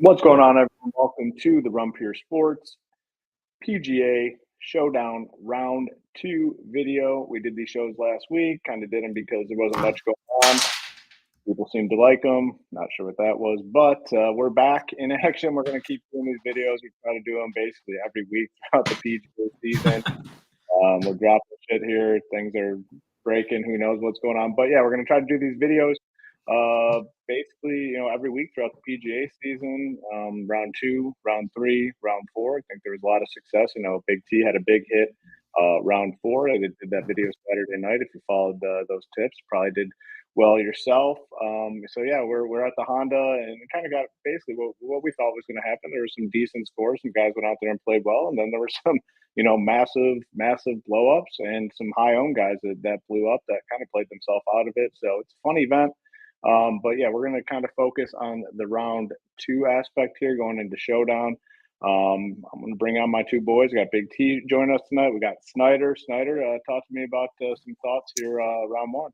What's going on, everyone? Welcome to the Run Pure Sports PGA Showdown Round 2 video. We did these shows last week, kind of did them because there wasn't much going on. People seemed to like them. Not sure what that was, but we're back in action. We're going to keep doing these videos. We try to do them basically every week throughout the PGA season. We're dropping shit here. Things are breaking. Who knows what's going on? But yeah, we're going to try to do these videos basically, every week throughout the PGA season, round 2, round 3, round 4. I think there was a lot of success. Big T had a big hit round 4. I did that video Saturday night. If you followed those tips, probably did well yourself. So yeah, we're at the Honda and kind of got basically what we thought was going to happen. There were some decent scores. Some guys went out there and played well, and then there were some massive blow ups and some high owned guys that blew up that kind of played themselves out of it. So it's a fun event. But yeah, we're going to kind of focus on the round 2 aspect here going into Showdown. I'm going to bring on my two boys. We got Big T joining us tonight. We got Snyder. Snyder, talk to me about some thoughts here round 1.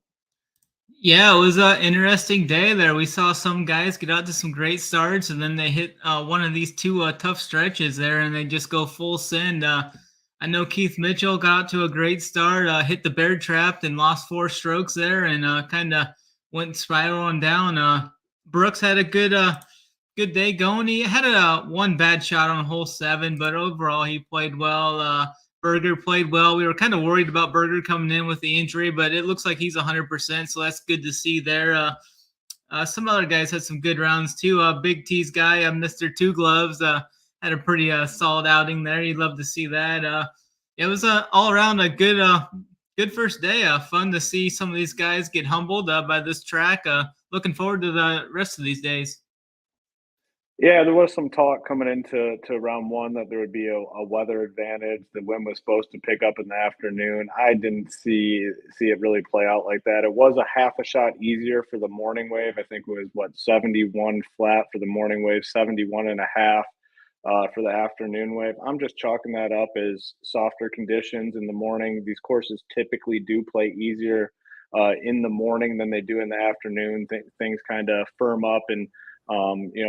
Yeah, it was an interesting day there. We saw some guys get out to some great starts, and then they hit one of these two tough stretches there, and they just go full send. I know Keith Mitchell got out to a great start, hit the bear trap, and lost 4 strokes there, and kind of went spiraling down. Brooks had a good day going. He had one bad shot on hole 7, but overall he played well. Berger played well. We were kind of worried about Berger coming in with the injury, but it looks like he's 100%, so that's good to see there. Some other guys had some good rounds too. Big T's guy, Mr. Two Gloves, had a pretty solid outing there. You'd love to see that. It was all around a good first day. Fun to see some of these guys get humbled by this track. Looking forward to the rest of these days. Yeah, there was some talk coming into round 1 that there would be a weather advantage. The wind was supposed to pick up in the afternoon. I didn't see it really play out like that. It was a half a shot easier for the morning wave. I think it was 71 flat for the morning wave, 71 and a half for the afternoon wave. I'm just chalking that up as softer conditions in the morning. These courses typically do play easier in the morning than they do in the afternoon. Things kind of firm up and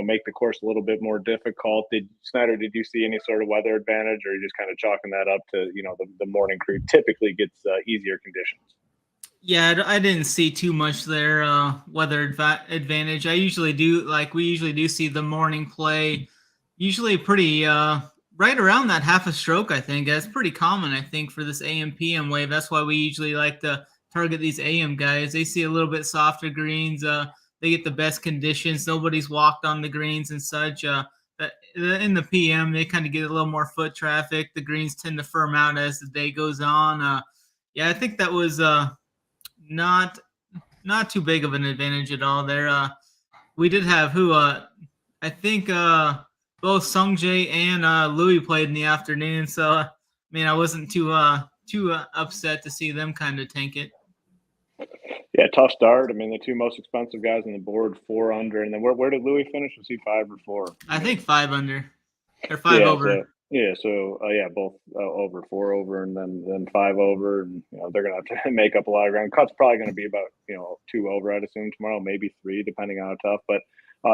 make the course a little bit more difficult. Snyder, did you see any sort of weather advantage, or are you just kind of chalking that up to, the morning crew typically gets easier conditions? Yeah, I didn't see too much there, weather advantage. We usually do see the morning play, usually pretty right around that half a stroke, I think. That's pretty common, I think, for this AM PM wave. That's why we usually like to target these AM guys. They see a little bit softer greens. They get the best conditions. Nobody's walked on the greens and such. In the PM, they kind of get a little more foot traffic. The greens tend to firm out as the day goes on. Yeah, I think that was not too big of an advantage at all there. We did have I think both Sungjae and Louis played in the afternoon, so I wasn't too upset to see them kind of tank it. Yeah, tough start. The 2 most expensive guys on the board, 4 under, and then where did Louis finish? Was he 5 or 4? I think 5 under, or 5 over. Both over, 4 over, and then 5 over. And, they're going to have to make up a lot of ground. Cut's probably going to be about 2 over, I'd assume tomorrow, maybe 3, depending on how tough. But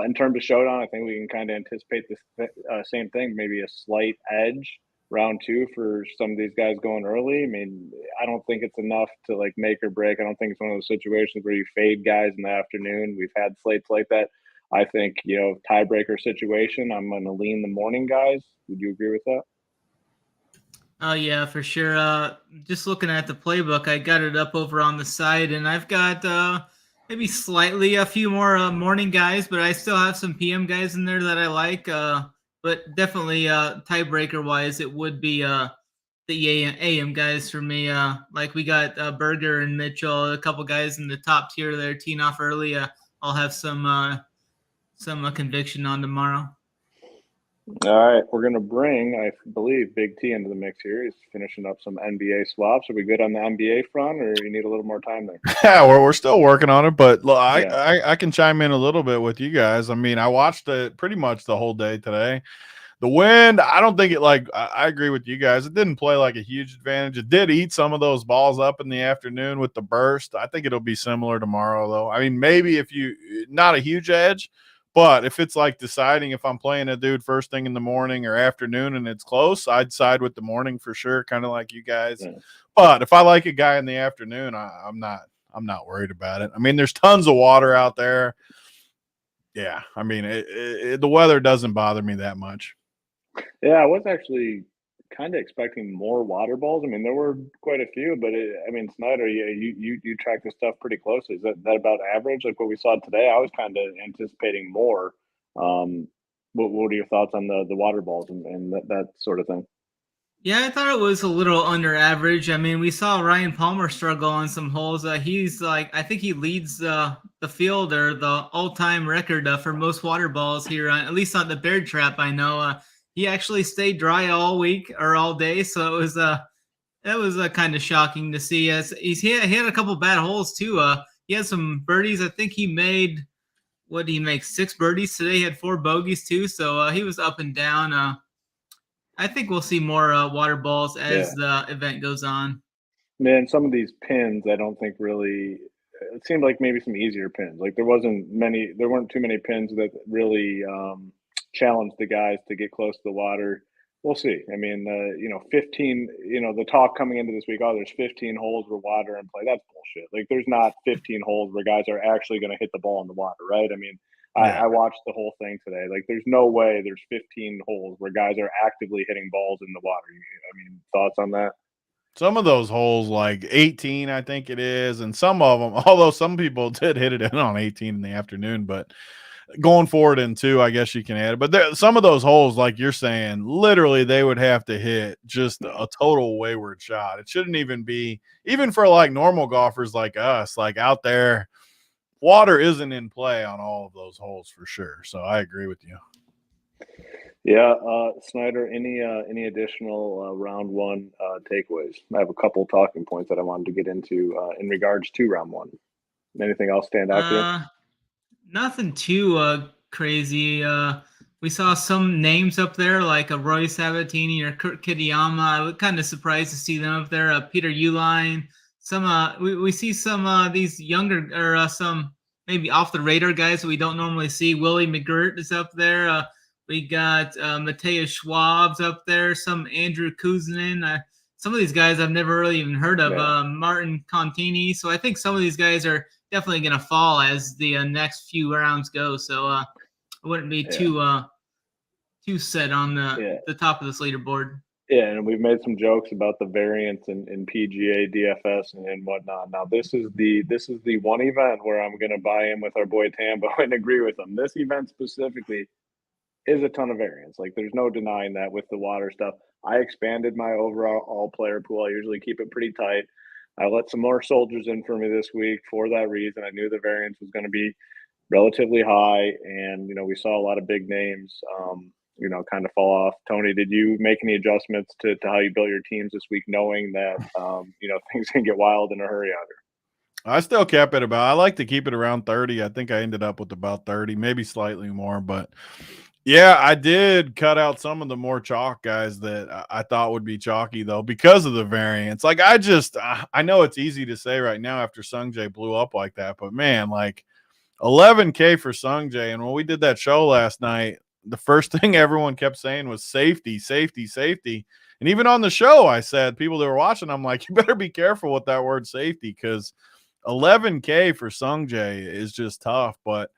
in terms of Showdown, I think we can kind of anticipate the same thing, maybe a slight edge round 2 for some of these guys going early. I don't think it's enough to make or break. I don't think it's one of those situations where you fade guys in the afternoon. We've had slates like that. I think, tiebreaker situation, I'm going to lean the morning guys. Would you agree with that? Yeah, for sure. Just looking at the playbook, I got it up over on the side, and I've got maybe slightly a few more morning guys, but I still have some PM guys in there that I like. But definitely tiebreaker wise, it would be the AM guys for me. We got Berger and Mitchell, a couple guys in the top tier there teeing off early. I'll have some conviction on tomorrow. All right, we're going to bring, I believe, Big T into the mix here. He's finishing up some NBA swaps. Are we good on the NBA front, or you need a little more time there? Yeah, we're still working on it, but look, I can chime in a little bit with you guys. I watched it pretty much the whole day today. The wind, I don't think I agree with you guys. It didn't play like a huge advantage. It did eat some of those balls up in the afternoon with the burst. I think it'll be similar tomorrow, though. Maybe not a huge edge, But if it's like deciding if I'm playing a dude first thing in the morning or afternoon and it's close, I'd side with the morning for sure, kind of like you guys. Yeah. But if I like a guy in the afternoon, I'm not worried about it. I mean, there's tons of water out there. Yeah, I mean, the weather doesn't bother me that much. Yeah, I was actually kind of expecting more water balls. I mean, there were quite a few, but I mean, Snyder, you track this stuff pretty closely. Is that about average, like what we saw today? I was kind of anticipating more. What are your thoughts on the water balls and that sort of thing? Yeah, I thought it was a little under average. I mean, we saw Ryan Palmer struggle on some holes. He's like, I think he leads the field or the all-time record for most water balls here, at least on the Bear Trap. I know he actually stayed dry all week or all day, so it was that was kind of shocking to see. He had a couple bad holes too. He had some birdies. I think he made what did he make 6 birdies today. He had 4 bogeys too, so he was up and down. I think we'll see more water balls as the event goes on. Man, some of these pins, I don't think really. It seemed like maybe some easier pins. Like there weren't too many pins that really challenged the guys to get close to the water. We'll see. I mean, 15. The talk coming into this week, oh, there's 15 holes where water in play. That's bullshit. Like there's not 15 holes where guys are actually going to hit the ball in the water, right? I mean, I watched the whole thing today. Like, there's no way there's 15 holes where guys are actively hitting balls in the water. I mean, thoughts on that? Some of those holes, like 18, I think it is, and some of them, although some people did hit it in on 18 in the afternoon, but going forward in 2, I guess you can add it. But some of those holes, like you're saying, literally they would have to hit just a total wayward shot. It shouldn't even be, even for like normal golfers like us, like out there, water isn't in play on all of those holes for sure. So I agree with you. Yeah, Snyder, any additional round one takeaways? I have a couple talking points that I wanted to get into in regards to round one. Anything else stand out to you? Nothing too crazy. We saw some names up there like a Rory Sabatini or Kirk I was kind of surprised to see them up there. Peter Uline. Some we see some these younger or some maybe off the radar guys that we don't normally see. Willie McGirt is up there. We got Mateus Schwab's up there. Some Andrew Kuznin. Some of these guys I've never really even heard of. Yeah. Martin Contini. So I think some of these guys are definitely going to fall as the next few rounds go. So I wouldn't be too set on the top of this leaderboard. Yeah, and we've made some jokes about the variance in PGA, DFS, and whatnot. Now, this is the one event where I'm going to buy in with our boy Tambo and agree with him. This event specifically is a ton of variance. Like, there's no denying that with the water stuff. I expanded my overall player pool. I usually keep it pretty tight. I let some more soldiers in for me this week for that reason. I knew the variance was going to be relatively high, and we saw a lot of big names kind of fall off. Tony, did you make any adjustments to how you built your teams this week, knowing that things can get wild in a hurry out here? I still kept it I like to keep it around 30. I think I ended up with about 30, maybe slightly more, but yeah, I did cut out some of the more chalk guys that I thought would be chalky, though, because of the variance. Like, I know it's easy to say right now after Sungjae blew up like that, but man, like 11K for Sungjae. And when we did that show last night, the first thing everyone kept saying was safety, safety, safety. And even on the show, I said, people that were watching, I'm like, you better be careful with that word safety, because 11K for Sungjae is just tough. But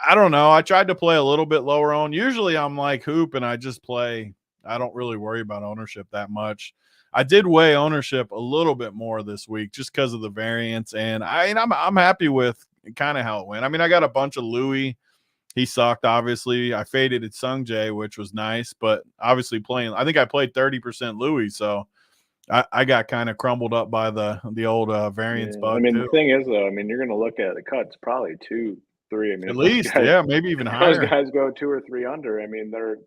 I don't know. I tried to play a little bit lower on. Usually I'm like Hoop and I just play. I don't really worry about ownership that much. I did weigh ownership a little bit more this week just because of the variance. And I'm happy with kind of how it went. I mean, I got a bunch of Louis. He sucked, obviously. I faded at Sungjae, which was nice, but obviously I think I played 30% Louis. So I got kind of crumbled up by the old variance bug. I mean, too. The thing is, though, I mean, you're going to look at the cuts probably 2, 3. I mean, at least, maybe even higher. Those guys go 2 or 3 under. I mean, they're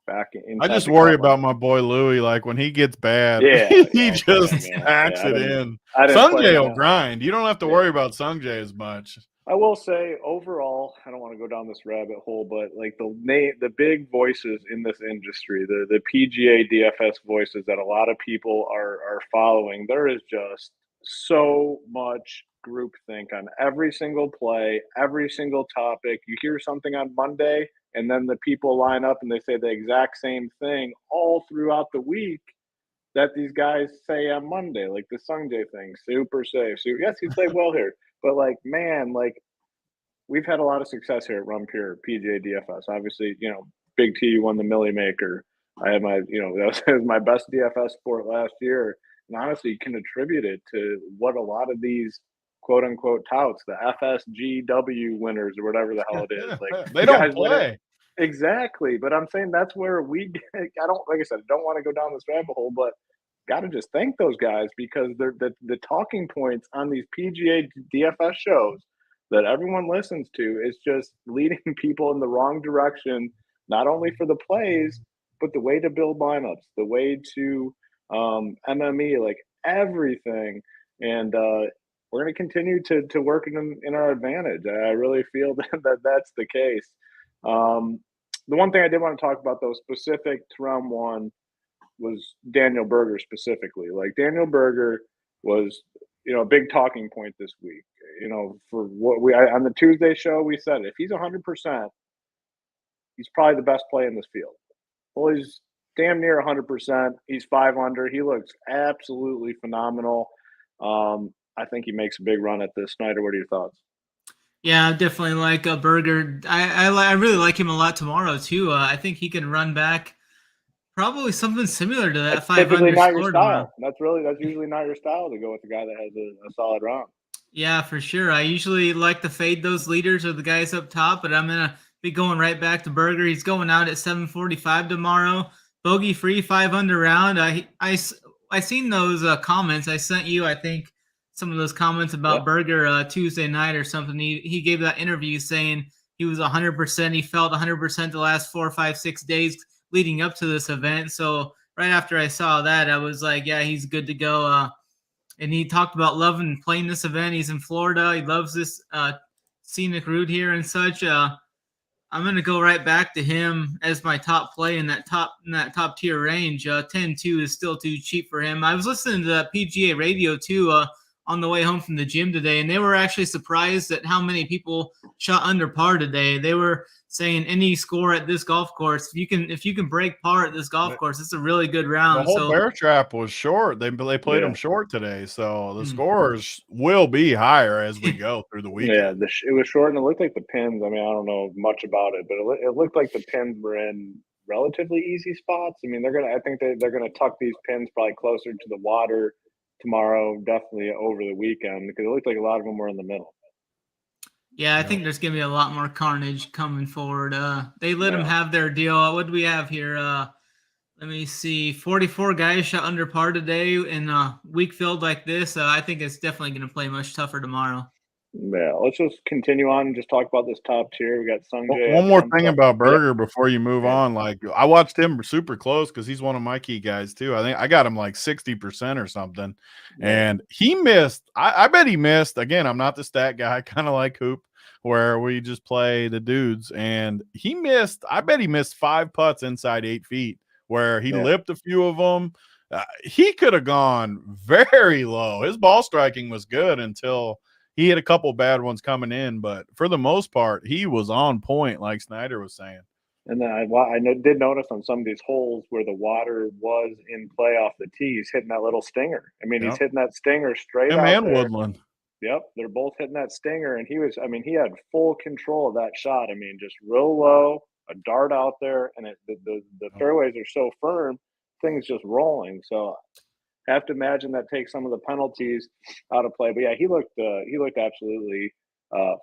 back in. I just worry about my boy Louis. Like, when he gets bad, he just smacks it in. Sungjae will grind. You don't have to worry about Sungjae as much. I will say, overall, I don't want to go down this rabbit hole, but like the big voices in this industry, the PGA DFS voices that a lot of people are following, there is just so much groupthink on every single play, every single topic. You hear something on Monday, and then the people line up and they say the exact same thing all throughout the week that these guys say on Monday, like the Sungjae thing, super safe. So yes, he played well here, but like, man, like we've had a lot of success here at Rumpier PGA DFS. Obviously, Big T won the Millie Maker. I had my, that was my best DFS sport last year, and honestly, can attribute it to what a lot of these quote unquote touts, the FSGW winners or whatever the hell it is, like they don't play. Exactly, but I'm saying that's where we. I don't, like I said, I don't want to go down this rabbit hole, but got to just thank those guys because they're the talking points on these PGA DFS shows that everyone listens to is just leading people in the wrong direction, not only for the plays, but the way to build lineups, the way to MME, like everything. And we're going to continue to work in our advantage. I really feel that that's the case. The one thing I did want to talk about, though, specific to round one was Daniel Berger specifically. Like Daniel Berger was, a big talking point this week. For what on the Tuesday show, we said if he's 100%, he's probably the best play in this field. Well, he's damn near 100%. He's 5 under. He looks absolutely phenomenal. I think he makes a big run at this. Snyder, what are your thoughts? Yeah, I definitely like Berger. I really like him a lot tomorrow too. I think he can run back probably something similar to that. That's 5 typically under not your score style. tomorrow. That's usually not your style to go with a guy that has a solid round. Yeah, for sure. I usually like to fade those leaders or the guys up top, but I'm gonna be going right back to Berger. He's going out at 7:45 tomorrow. Bogey free 5 under round. I seen those comments I sent you. I think some of those comments about Berger Tuesday night or something. He gave that interview saying he was 100%. He felt 100% the last 4, 5, 6 days leading up to this event. So right after I saw that, I was like, yeah, he's good to go. And he talked about loving playing this event. He's in Florida. He loves this scenic route here and such. I'm going to go right back to him as my top play in that top tier range. 10-2 is still too cheap for him. I was listening to that PGA radio too on the way home from the gym today, and they were actually surprised at how many people shot under par today. They were saying any score at this golf course, if you can break par at this golf course, it's a really good round. The whole bear trap was short. They played them short today, so the scores will be higher as we go through the weekend. Yeah, it was short, and it looked like the pins. I mean, I don't know much about it, but it looked like the pins were in relatively easy spots. I mean, I think they're gonna tuck these pins probably closer to the water tomorrow, definitely over the weekend, because it looked like a lot of them were in the middle. Yeah, I think there's going to be a lot more carnage coming forward. They let them have their deal. What do we have here? Let me see. 44 guys shot under par today in a week filled like this. I think it's definitely going to play much tougher tomorrow. Yeah, let's just continue on and just talk about this top tier. We got Sungjae. One more thing about Berger before you move on. Like I watched him super close because he's one of my key guys too. I think I got him like 60% or something, and he missed. I bet he missed. Again, I'm not the stat guy, kind of like Hoop, where we just play the dudes, and he missed. I bet he missed 5 putts inside 8 feet, where he lipped a few of them. He could have gone very low. His ball striking was good until he had a couple bad ones coming in, but for the most part, he was on point, like Snyder was saying. And then I did notice on some of these holes where the water was in play off the tee, he's hitting that little stinger. I mean, he's hitting that stinger straight out and there. Woodland. Yep, they're both hitting that stinger, and he had full control of that shot. I mean, just real low, a dart out there, and the fairways are so firm, things just rolling. So I have to imagine that takes some of the penalties out of play. But yeah, he looked absolutely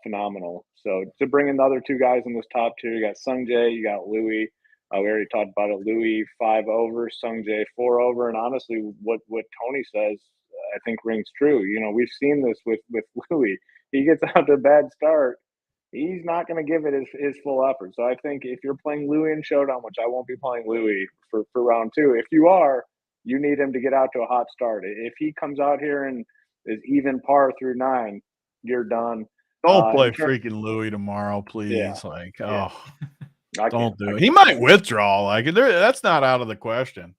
phenomenal. So to bring in the other 2 guys in this top tier, you got Sungjae, you got Louis. We already talked about it. Louis 5 over, Sungjae 4 over, and honestly, what Tony says, I think rings true. We've seen this with Louis. He gets out to a bad start, he's not going to give it his full effort. So I think if you're playing Louis in Showdown, which I won't be playing Louis for round 2, if you are, you need him to get out to a hot start. If he comes out here and is even par through 9, you're done. Don't play freaking Louis tomorrow, please. Yeah. Don't do it. He might withdraw. Like that's not out of the question.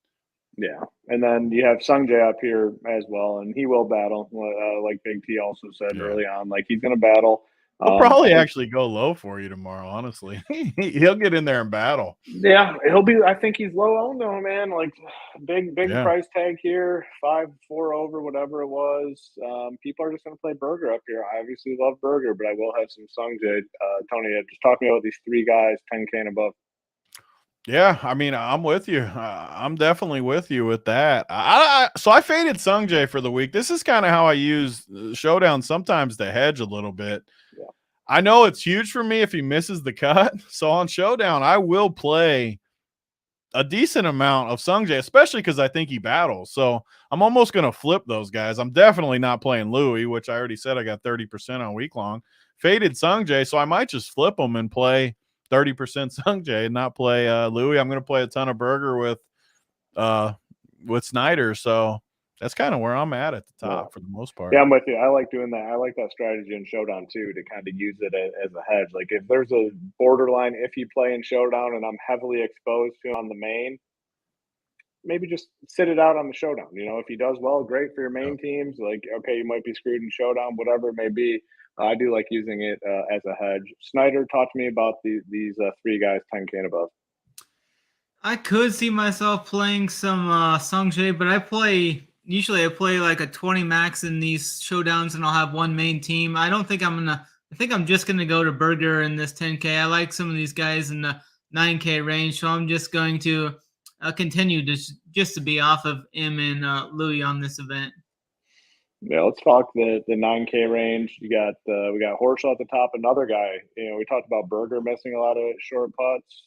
Yeah, and then you have Sungjae up here as well, and he will battle. Like Big T also said early on, like he's going to battle. He'll probably actually go low for you tomorrow, honestly. He'll get in there and battle. Yeah, he'll be. I think he's low owned though, man. Like big price tag here, 5-4 over, whatever it was. People are just going to play Burger up here. I obviously love Burger, but I will have some Sungjae. Tony, just talking about these three guys, 10K and above. Yeah, I mean, I'm with you. I'm definitely with you with that. So I faded Sungjae for the week. This is kind of how I use Showdown sometimes to hedge a little bit. Yeah. I know it's huge for me if he misses the cut. So on Showdown, I will play a decent amount of Sungjae, especially because I think he battles. So I'm almost going to flip those guys. I'm definitely not playing Louis, which I already said I got 30% on week long. Faded Sungjae, so I might just flip them and play 30% Sungjae and not play Louis. I'm going to play a ton of Burger with Snyder. So that's kind of where I'm at the top for the most part. Yeah, I'm with you. I like doing that. I like that strategy in Showdown too, to kind of use it as a hedge. Like if there's a borderline iffy play in Showdown and I'm heavily exposed to on the main, maybe just sit it out on the Showdown. You know, if he does well, great for your main teams. Like, okay, you might be screwed in Showdown, whatever it may be. I do like using it as a hedge. Snyder, talk to me about these three guys, 10K and above. I could see myself playing some Sungjae, but usually I play like a 20 max in these Showdowns, and I'll have one main team. I think I'm just gonna go to Burger in this 10K. I like some of these guys in the 9K range, so I'm just going to continue just to be off of him and Louis on this event. Yeah, let's talk the 9K range. We got Horschel at the top, another guy. You know, we talked about Burger missing a lot of short putts.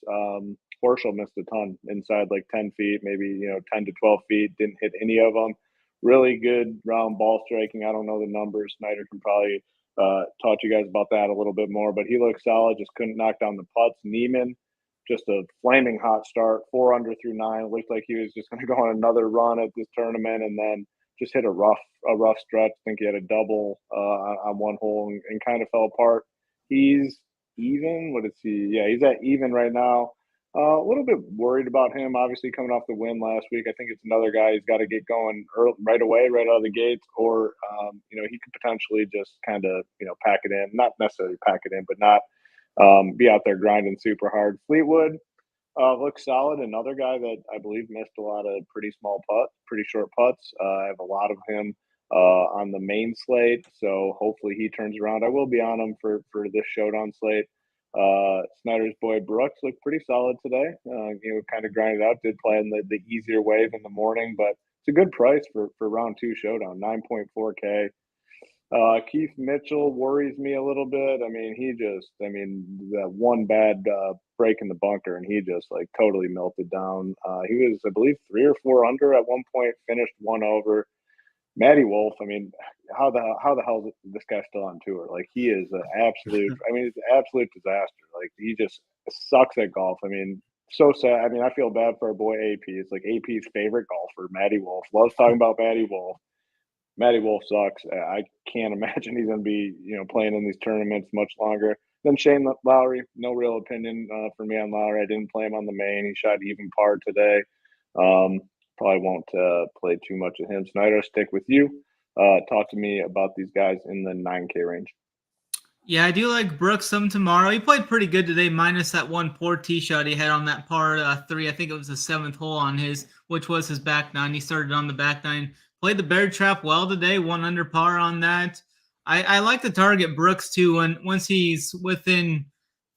Horschel missed a ton inside like 10 feet, maybe 10 to 12 feet. Didn't hit any of them. Really good round ball striking. I don't know the numbers. Snyder can probably talk to you guys about that a little bit more. But he looked solid. Just couldn't knock down the putts. Neiman, just a flaming hot start. 4 under through 9. Looked like he was just going to go on another run at this tournament, and then just hit a rough stretch. I think he had a double on one hole and kind of fell apart. He's even. What is he? Yeah, he's at even right now. A little bit worried about him, obviously coming off the win last week. I think it's another guy he's got to get going right away, right out of the gates, or he could potentially just kind of pack it in, not necessarily pack it in, but not be out there grinding super hard. Fleetwood looks solid. Another guy that I believe missed a lot of pretty short putts. I have a lot of him on the main slate, so hopefully he turns around. I will be on him for this Showdown slate. Snyder's boy Brooks looked pretty solid today. Kind of grinded out. Did play in the easier wave in the morning, but it's a good price for round 2 Showdown, 9.4K. Keith Mitchell worries me a little bit. I mean, that one bad break in the bunker, and he just like totally melted down. He was, I believe, 3 or 4 under at one point, finished 1 over. Matty Wolf, I mean, how the hell is this guy still on tour? Like, he is an absolute, it's an absolute disaster. Like, he just sucks at golf. I mean, so sad. I mean, I feel bad for our boy AP. It's like AP's favorite golfer, Matty Wolf. Loves talking about Matty Wolf. Matty Wolf sucks. I can't imagine he's going to be, playing in these tournaments much longer. Then Shane Lowry, no real opinion for me on Lowry. I didn't play him on the main. He shot even par today. Probably won't play too much of him. Snyder, stick with you. Talk to me about these guys in the 9K range. Yeah, I do like Brooks some tomorrow. He played pretty good today, minus that one poor tee shot he had on that par 3. I think it was the 7th hole on his, which was his back 9. He started on the back 9. Played the bear trap well today, 1 under par on that. I like to target Brooks too once he's within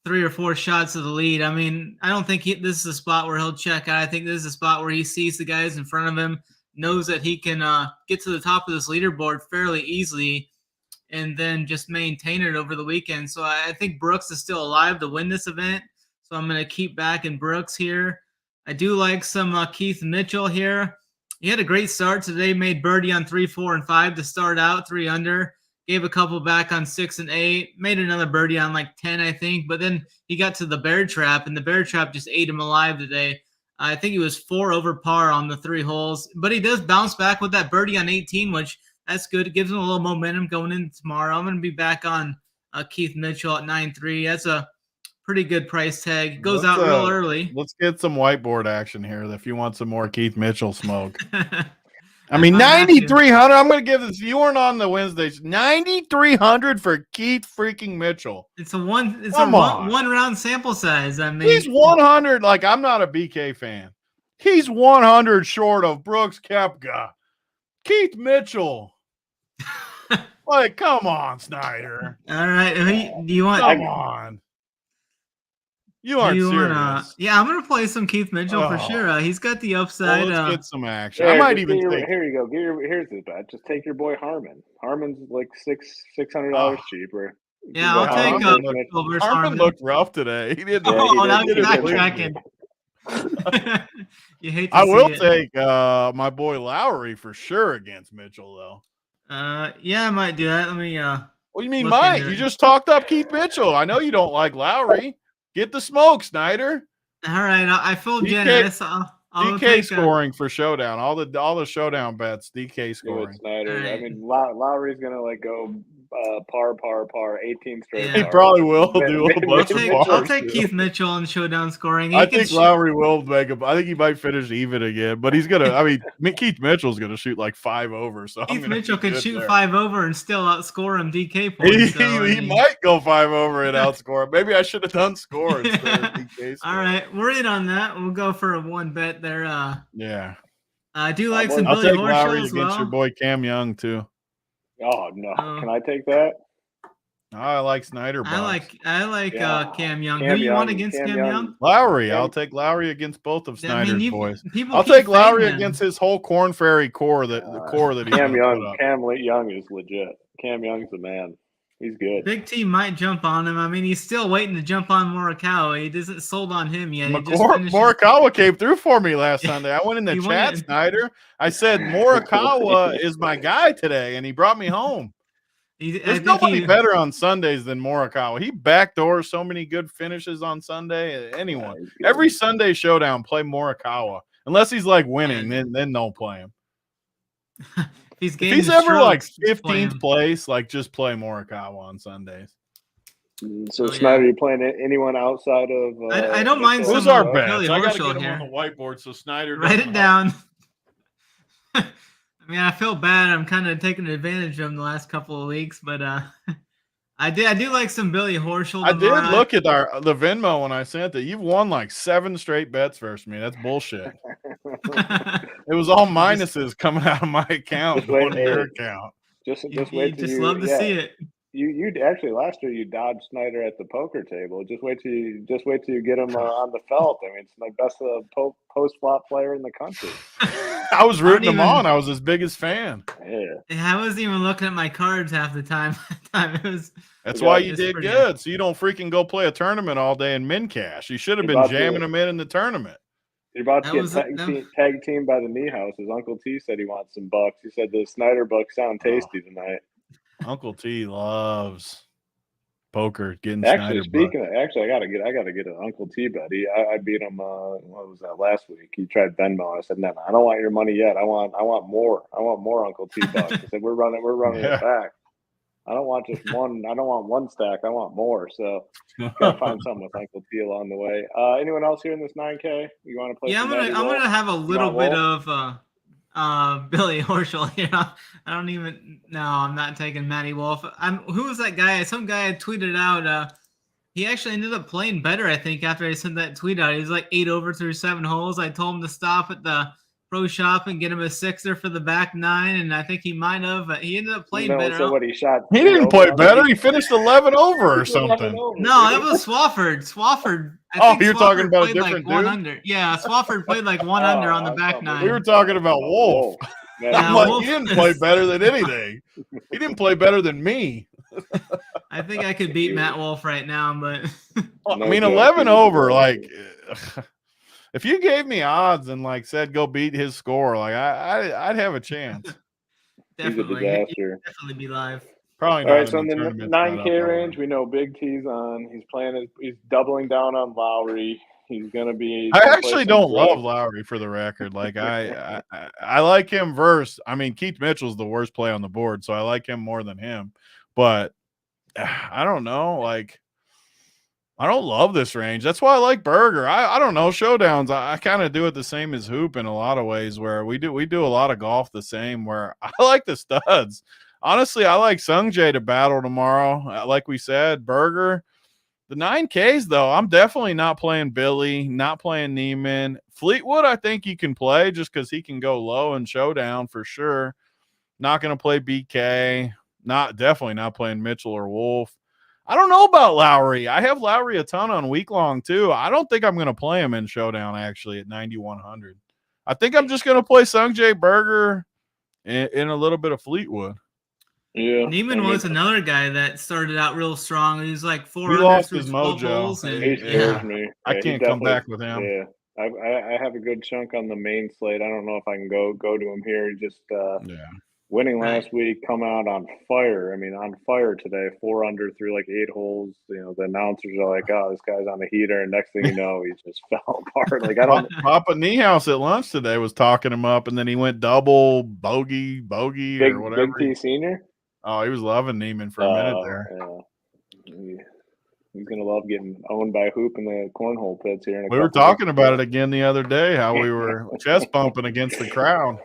3 or 4 shots of the lead. I mean, I don't think this is a spot where he'll check out. I think this is a spot where he sees the guys in front of him, knows that he can get to the top of this leaderboard fairly easily, and then just maintain it over the weekend. So I think Brooks is still alive to win this event. So I'm going to keep backing Brooks here. I do like some Keith Mitchell here. He had a great start today, made birdie on 3, 4, and 5 to start out, 3 under. Gave a couple back on 6 and 8. Made another birdie on like 10, I think. But then he got to the bear trap, and the bear trap just ate him alive today. I think he was 4 over par on the 3 holes. But he does bounce back with that birdie on 18, which that's good. It gives him a little momentum going into tomorrow. I'm going to be back on Keith Mitchell at 9-3. That's a pretty good price tag. Goes out real early. Let's get some whiteboard action here if you want some more Keith Mitchell smoke. I mean, 9,300. I'm going to give this. You weren't on the Wednesdays. 9,300 for Keith freaking Mitchell. It's a one round sample size. I mean, he's 100. Like, I'm not a BK fan. He's 100 short of Brooks Koepka. Keith Mitchell. Like, come on, Snyder. All right. Do you want? Come on. You aren't serious. Yeah, I'm gonna play some Keith Mitchell for sure. He's got the upside. Well, let's get some action. I might even take. Here you go. Here's the bet. Just take your boy Harmon. Harmon's like $600 cheaper. Yeah, I'll take Harmon. Harmon looked rough today. He didn't. Now you're not tracking. You hate. To I will it. take my boy Lowry for sure against Mitchell though. Yeah, I might do that. Let me. What do you mean, Mike? You just talked up Keith Mitchell. I know you don't like Lowry. Get the smoke, Snyder. All right, I feel generous. I'll DK scoring for Showdown. All the Showdown bets. DK scoring. Snyder. Right. I mean, Lowry's gonna like go par, 18 straight. Yeah. He probably will do a bunch of pars. I'll take Keith Mitchell on Showdown scoring. I think Lowry will make him. I think he might finish even again, but he's gonna. I mean, Keith Mitchell's gonna shoot like 5 over. So Keith Mitchell could shoot 5 over and still outscore him DK points. He might go 5 over and outscore him. Maybe I should have done score instead of DK score. All right, we're in on that. We'll go for a one bet there. Yeah. I do like some I'll Billy take Horschel Lowry as against well. your boy Cam Young too. Oh no! Can I take that? I like Snyder. I like Cam Young. Who you want against Cam Young? Lowry. I'll take Lowry against both of Snyder's boys. I'll take Lowry against his whole Corn Ferry core that he Cam Young is legit. Cam Young's the man. He's good. Big T might jump on him. I mean, he's still waiting to jump on Morikawa. He isn't sold on him yet. Morikawa came through for me last Sunday. I went in the chat, Snyder. I said Morikawa is my guy today, and he brought me home. There's nobody better on Sundays than Morikawa. He backdoors so many good finishes on Sunday. Anyone. Every Sunday Showdown, play Morikawa. Unless he's like winning, then don't play him. If he's ever like 15th place, like just play Morikawa on Sundays. So Snyder, you playing anyone outside of? I don't mind. Who's our best? I got to get him on the whiteboard so Snyder. Write it down. I mean, I feel bad. I'm kind of taking advantage of him the last couple of weeks, but I do like some Billy Horschel. I did look at the Venmo when I sent it. You've won like 7 straight bets versus me. That's bullshit. It was all minuses coming out of my account, going to your account. Just wait. Just love to see it. You actually last year you dodged Snyder at the poker table. Just wait till you get him on the felt. I mean, it's my best post flop player in the country. I was rooting him on. I was his biggest fan. Yeah, I wasn't even looking at my cards half the time. That's why you did good. So you don't freaking go play a tournament all day and min cash. You should have been jamming them in the tournament. You're about to get tag team by the knee house. His Uncle T said he wants some bucks. He said the Snyder bucks sound tasty tonight. Uncle T loves poker. Getting actually, Snyder I gotta get an Uncle T bet. I beat him. What was that last week? He tried Venmo. I said, no, I don't want your money yet. I want more. I want more Uncle T bucks. I said, we're running it back. I don't want just one. I don't want one stack. I want more. So gotta find something with Uncle T along the way. Anyone else here in this 9K? You want to play? Yeah, I'm gonna have a little bit of Billy Horschel here. I'm not taking Matty Wolf. Who was that guy? Some guy had tweeted out. He actually ended up playing better, I think, after I sent that tweet out. He was like 8 over through 7 holes. I told him to stop at the pro shop and get him a 6er for the back 9, and I think he might have. He ended up playing better. So what he shot? He didn't play better. He finished 11 over or something. No, that was Swafford. Swafford. You're talking about a different dude? 1 under. Yeah, Swafford played like 1 under on the back 9. We were talking about Wolf. I'm like, Wolf. He didn't play better than anything. He didn't play better than me. I think I could beat Matt Wolf right now, but I mean, 11 over, like. If you gave me odds and like said go beat his score, like I'd have a chance. Definitely, disaster. Definitely be live. Probably not. All right, so in the 9K range, we know Big T's on. He's doubling down on Lowry. He's gonna be. I actually don't love Lowry for the record. Like I like him versus. I mean, Keith Mitchell's the worst play on the board, so I like him more than him. But I don't know, like. I don't love this range. That's why I like Burger. I don't know. Showdowns, I kind of do it the same as Hoop in a lot of ways, where we do a lot of golf the same, where I like the studs. Honestly, I like Sung Jae to battle tomorrow. Like we said, Burger. The 9Ks, though, I'm definitely not playing Billy, not playing Neiman. Fleetwood, I think you can play just because he can go low in Showdown for sure. Not going to play BK. Definitely not playing Mitchell or Wolf. I don't know about Lowry. I have Lowry a ton on week long too. I don't think I'm going to play him in Showdown actually at 9,100. I think I'm just going to play Sungjae Berger in a little bit of Fleetwood. Yeah, Neiman was another guy that started out real strong. He was like 4 He under lost through his 12 mojo. holes, and he scares me. I can't come back with him. Yeah, I have a good chunk on the main slate. I don't know if I can go to him here. He just winning last week, come out on fire. I mean, on fire today. 4 under through like 8 holes. You know, the announcers are like, "Oh, this guy's on a heater," and next thing you know, he just fell apart. Like I don't. Papa Niehaus at lunch today was talking him up, and then he went double bogey or whatever. Big T Senior. Oh, he was loving Neiman for a minute there. Yeah. He's gonna love getting owned by Hoop in the cornhole pits here. We were talking about it again the other day, how we were chest bumping against the crowd.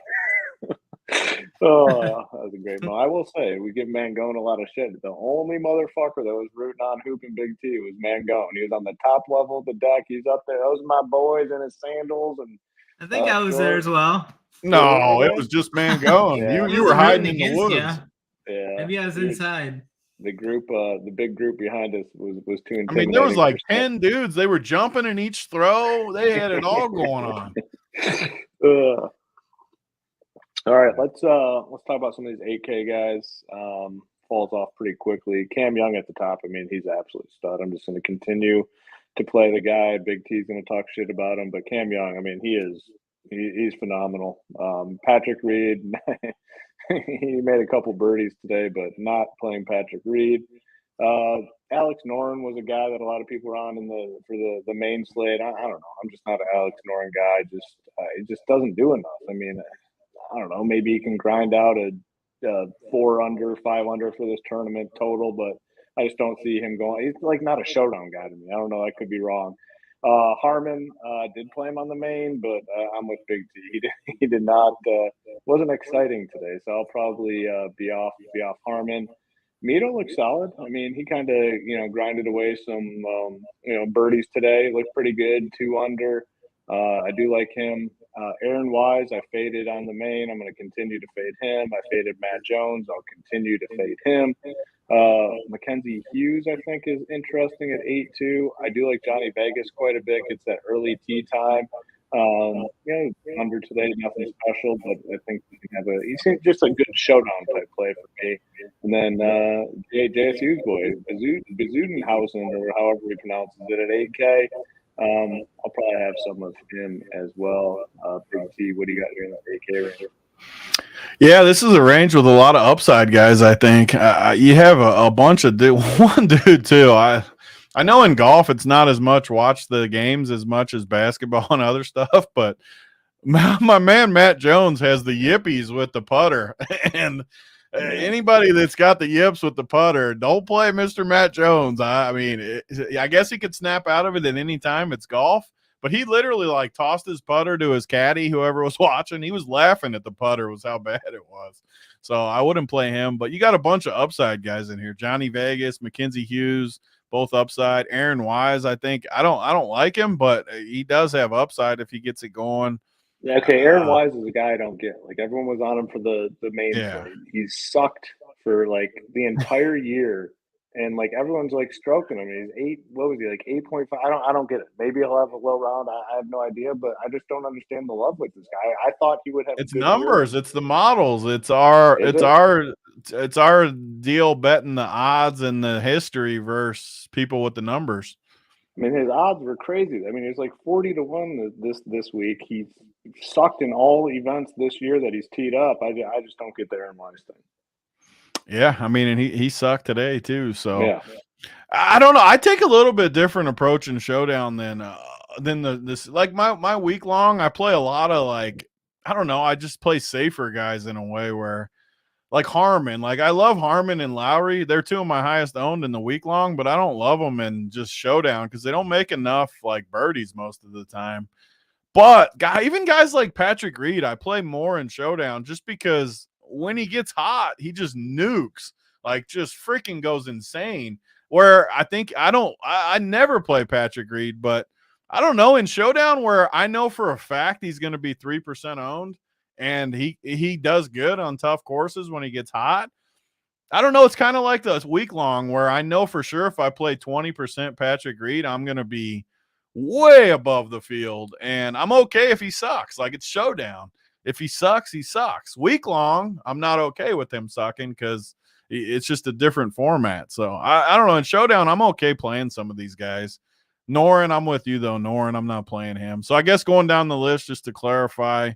Oh, that was a great moment. I will say, we give Mangone a lot of shit. The only motherfucker that was rooting on Hoop and Big T was Mangone. He was on the top level of the deck. He's up there. Those are my boys in his sandals. And I think I was there as well. No, it was just Mangone. You were hiding in the woods. Yeah, maybe I was inside. The group, the big group behind us was too intimidating. I mean, there was like 10 dudes. They were jumping in each throw. They had it all going on. All right, let's talk about some of these 8K guys. Falls off pretty quickly. Cam Young at the top. I mean, he's an absolute stud. I'm just going to continue to play the guy. Big T's going to talk shit about him, but Cam Young, I mean, he's phenomenal. Patrick Reed, he made a couple birdies today, but not playing Patrick Reed. Alex Noren was a guy that a lot of people were on for the main slate. I don't know. I'm just not an Alex Noren guy. He just doesn't do enough. I mean, I don't know. Maybe he can grind out a 4 under, 5 under for this tournament total, but I just don't see him going. He's like not a showdown guy to me. I don't know. I could be wrong. Harmon did play him on the main, but I'm with Big T. He did not. Wasn't exciting today, so I'll probably be off Harmon. Mito looks solid. I mean, he kind of grinded away some birdies today. Looked pretty good, 2 under. I do like him. Aaron Wise, I faded on the main. I'm going to continue to fade him. I faded Matt Jones. I'll continue to fade him. Mackenzie Hughes, I think, is interesting at 8-2. I do like Johnny Vegas quite a bit. It's that early tee time. Under today, nothing special, but I think he seems just a good showdown type play for me. And then JSU's boy, Bezudenhausen, or however he pronounces it, at 8K. I'll probably have some of him as well. Big T, what do you got here in that 8K range? Yeah, this is a range with a lot of upside guys, I think. You have a bunch of one dude, too. I know in golf it's not as much watch the games as much as basketball and other stuff, but my man Matt Jones has the yippies with the putter. And anybody that's got the yips with the putter, don't play Mr. Matt Jones. I mean, I guess he could snap out of it at any time. It's golf. But he literally like tossed his putter to his caddy, whoever was watching. He was laughing at the putter was how bad it was. So I wouldn't play him. But you got a bunch of upside guys in here. Johnny Vegas, Mackenzie Hughes, both upside. Aaron Wise, I think I don't like him, but he does have upside if he gets it going. Yeah, okay. Aaron Wise is a guy I don't get. Like everyone was on him for the main slate. He sucked for like the entire year. And like everyone's like stroking him. He's 8.5? I don't get it. Maybe he'll have a low round. I have no idea, but I just don't understand the love with this guy. I thought he would have. It's numbers. It's the models. It's our deal betting the odds and the history versus people with the numbers. I mean, his odds were crazy. I mean, it's like 40-1 this week. He's sucked in all events this year that he's teed up. I just don't get the Aaron Wise thing. Yeah, I mean, and he sucked today too. So yeah. I don't know. I take a little bit different approach in Showdown than this. Like my week long, I play a lot of like I don't know. I just play safer guys in a way where like Harmon. Like I love Harmon and Lowry. They're two of my highest owned in the week long, but I don't love them in just Showdown because they don't make enough like birdies most of the time. But even guys like Patrick Reed, I play more in Showdown just because when he gets hot, he just nukes, like just freaking goes insane. Where I think I never play Patrick Reed, but I don't know in Showdown where I know for a fact he's going to be 3% owned and he does good on tough courses when he gets hot. I don't know. It's kind of like the week long where I know for sure if I play 20% Patrick Reed, I'm going to be way above the field. And I'm okay if he sucks. Like it's Showdown. If he sucks, he sucks. Week long, I'm not okay with him sucking because it's just a different format. So I don't know. In Showdown, I'm okay playing some of these guys. Noren, I'm with you though. Noren, I'm not playing him. So I guess going down the list just to clarify,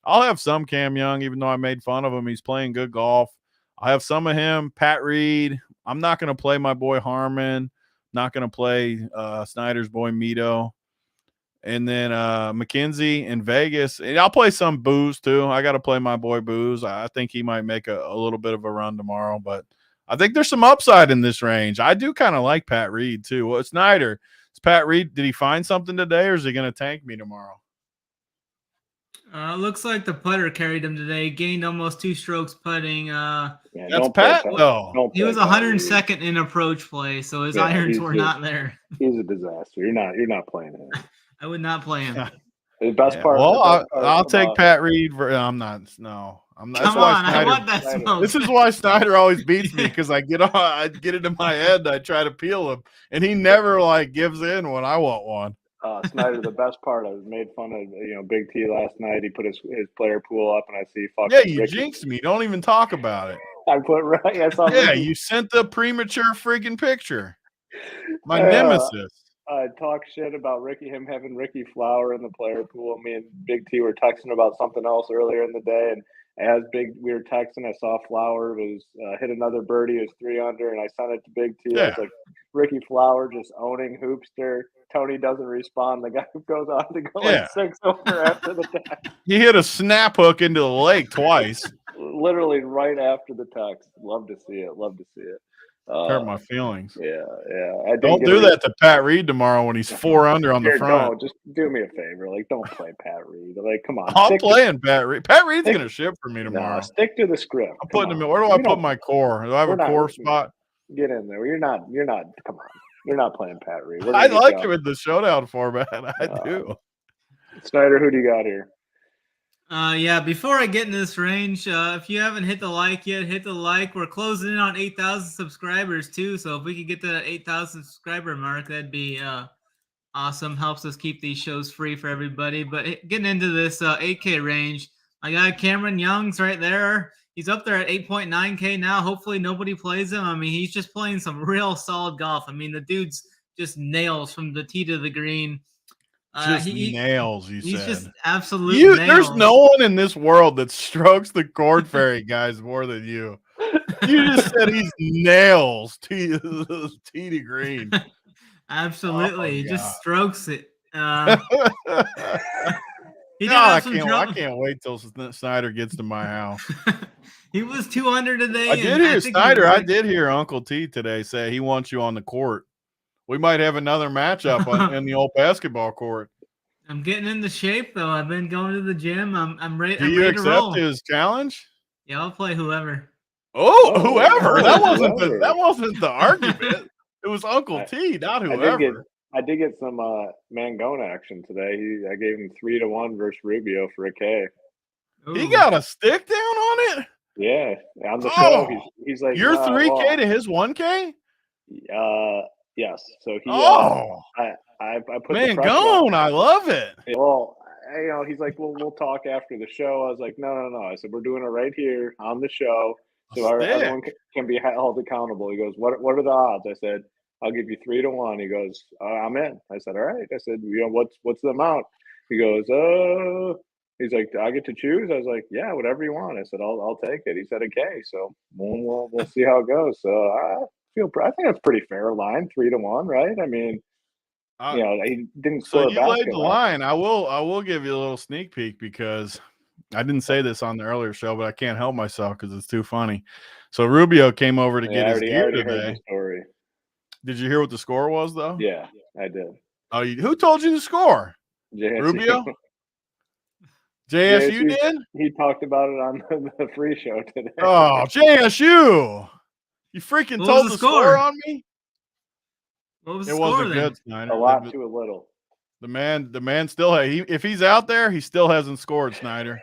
I'll have some Cam Young, even though I made fun of him. He's playing good golf. I have some of him. Pat Reed. I'm not going to play my boy Harmon. Not going to play Snyder's boy Mito. And then McKenzie in Vegas. And I'll play some Booze too. I got to play my boy Booze. I think he might make a little bit of a run tomorrow. But I think there's some upside in this range. I do kind of like Pat Reed too. Well, Snyder. Is Pat Reed, did he find something today or is he going to tank me tomorrow? Looks like the putter carried him today. Gained almost 2 strokes putting. That's Pat, though. He was 102nd in approach play, so his irons were not there. He's a disaster. You're not playing him. I would not play him. The best part. Well, I'll take Pat Reed. I'm not. No, I'm not. Come on, I want that smoke. This is why Snyder always beats me because I get into my head. And I try to peel him, and he never like gives in when I want one. Snyder, the best part, I made fun of Big T last night. He put his player pool up, and I see you Ricky. Jinxed me. Don't even talk about it. I put right. I saw Ricky. You sent the premature friggin' picture. My nemesis. Talk shit about him having Ricky Flower in the player pool. Me and Big T were texting about something else earlier in the day, and as we were texting, I saw Flower was hit another birdie. It was 3 under, and I sent it to Big T. Yeah. I was like, Ricky Flower just owning Hoopster. Tony doesn't respond. The guy who goes on to go like 6 over after the text. He hit a snap hook into the lake twice. Literally right after the text. Love to see it. Hurt my feelings. Yeah. Don't do that to Pat Reed tomorrow when he's 4 under on the front. No, just do me a favor. Like, don't play Pat Reed. Like, come on. I'm playing Pat Reed. Pat Reed's going to ship for me tomorrow. Stick to the script. I'm putting him in. Where do I put my core? Do I have a core spot? Get in there. You're not. Come on. You're not playing Pat Reed. I like him in the Showdown format. I do. Snyder, who do you got here? Before I get into this range, if you haven't hit the like yet, hit the like. We're closing in on 8,000 subscribers too, so if we could get to that 8,000 subscriber mark, that'd be awesome. Helps us keep these shows free for everybody. But getting into this 8K range, I got Cameron Young's right there. He's up there at 8.9K now. Hopefully nobody plays him. I mean, he's just playing some real solid golf. I mean, the dude's just nails from the tee to the green. Nails, he's just absolute nails. There's no one in this world that strokes the Cord Fairy guys more than you. You just said he's nails tee to green. Absolutely. He just strokes it. I can't wait till Snyder gets to my house. He was 200 today. I did hear Uncle T today say he wants you on the court. We might have another matchup in the old basketball court. I'm getting into shape though. I've been going to the gym. I'm ready. Do you accept his challenge? Yeah, I'll play whoever. Whoever. That wasn't the argument. It was Uncle T, not whoever. I did get some Mangone action today. I gave him 3-1 versus Rubio for a K. Ooh. He got a stick down on it? Yeah. On the show, he's like, you're 3K to his 1K? Yes. So he I put Mangone, I love it. Well, he's like, well, we'll talk after the show. I was like, no. I said, we're doing it right here on the show. So everyone can be held accountable. He goes, what are the odds? I said, I'll give you 3-1. He goes, I'm in. I said, all right. I said, what's the amount? He goes, he's like, I get to choose. I was like, yeah, whatever you want. I said, I'll take it. He said, okay. So we'll see how it goes. So I think that's pretty fair line, 3-1, right? I mean, he didn't score. So you laid the line. I will give you a little sneak peek because I didn't say this on the earlier show, but I can't help myself because it's too funny. So Rubio came over to get his gear I already today. heard the story. Did you hear what the score was, though? Yeah, I did. Oh, who told you the score? JSU. Rubio? JSU did? He talked about it on the free show today. Oh, JSU! You freaking told the score on me? What was it the score wasn't then? good, Snyder. A lot to a little. The man still if he's out there, he still hasn't scored, Snyder.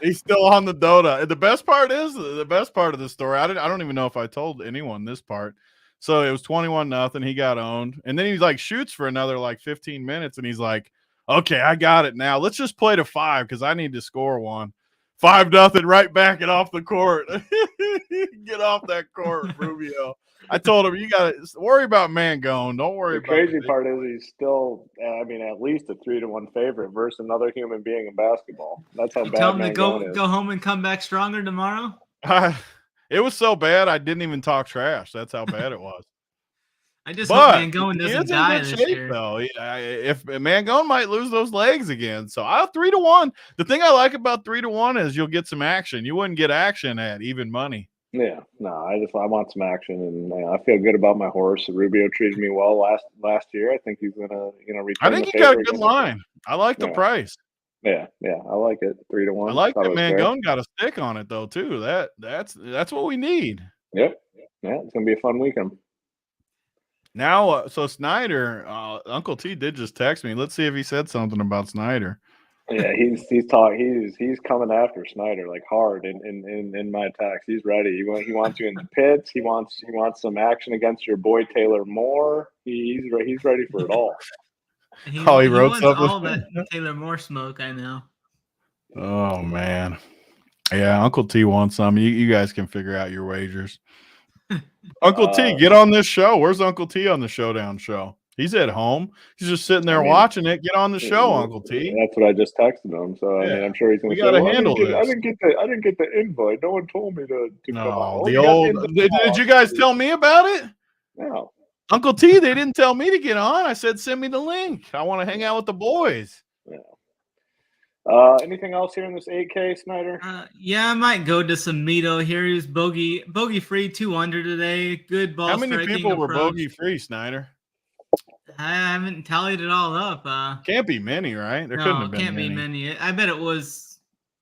He's still on the Dota. The best part of the story. I don't even know if I told anyone this part. So it was 21-0. He got owned, and then he like shoots for another like 15 minutes, and he's like, "Okay, I got it now. Let's just play to 5 because I need to score one." 5-0, right back and off the court. Get off that court, Rubio. I told him, you got to worry about Mangone. Don't worry about the crazy part is he's still, at least a 3-1 favorite versus another human being in basketball. That's how bad tell him Mangone to go home and come back stronger tomorrow? It was so bad, I didn't even talk trash. That's how bad it was. I just hope Mangone doesn't die this year. Though. If Mangone might lose those legs again. So 3-1. The thing I like about 3-1 is you'll get some action. You wouldn't get action at even money. Yeah, no, I want some action, and I feel good about my horse. Rubio treated me well last year. I think he's gonna, return. I think he got a good line. I like the price. Yeah, I like it. 3-1. I like that Mangone got a stick on it though too. That's what we need. Yep. Yeah, it's gonna be a fun weekend. Now, so Snyder, Uncle T did just text me. Let's see if he said something about Snyder. Yeah, he's coming after Snyder like hard in my text. He's ready. He wants you in the pits. He wants some action against your boy Taylor Moore. He's ready for it all. He wrote something. All that Taylor Moore smoke, I know. Oh man, yeah, Uncle T wants some. You guys can figure out your wagers. Uncle T, get on this show. Where's Uncle T on the Showdown show? He's at home. He's just sitting there watching it. Get on the show, Uncle T. That's what I just texted him. So yeah. I'm sure he's going to say, handle this. I didn't get the invite. No one told me to come out. Did you guys tell me about it? No. Uncle T, they didn't tell me to get on. I said, send me the link. I want to hang out with the boys. Yeah. Anything else here in this 8K, Snyder? Yeah, I might go to some Mito here. He was bogey free 200 today. Good ball. How many people were bogey free, Snyder? I haven't tallied it all up. Can't be many, right? There couldn't have been can't be many. I bet it was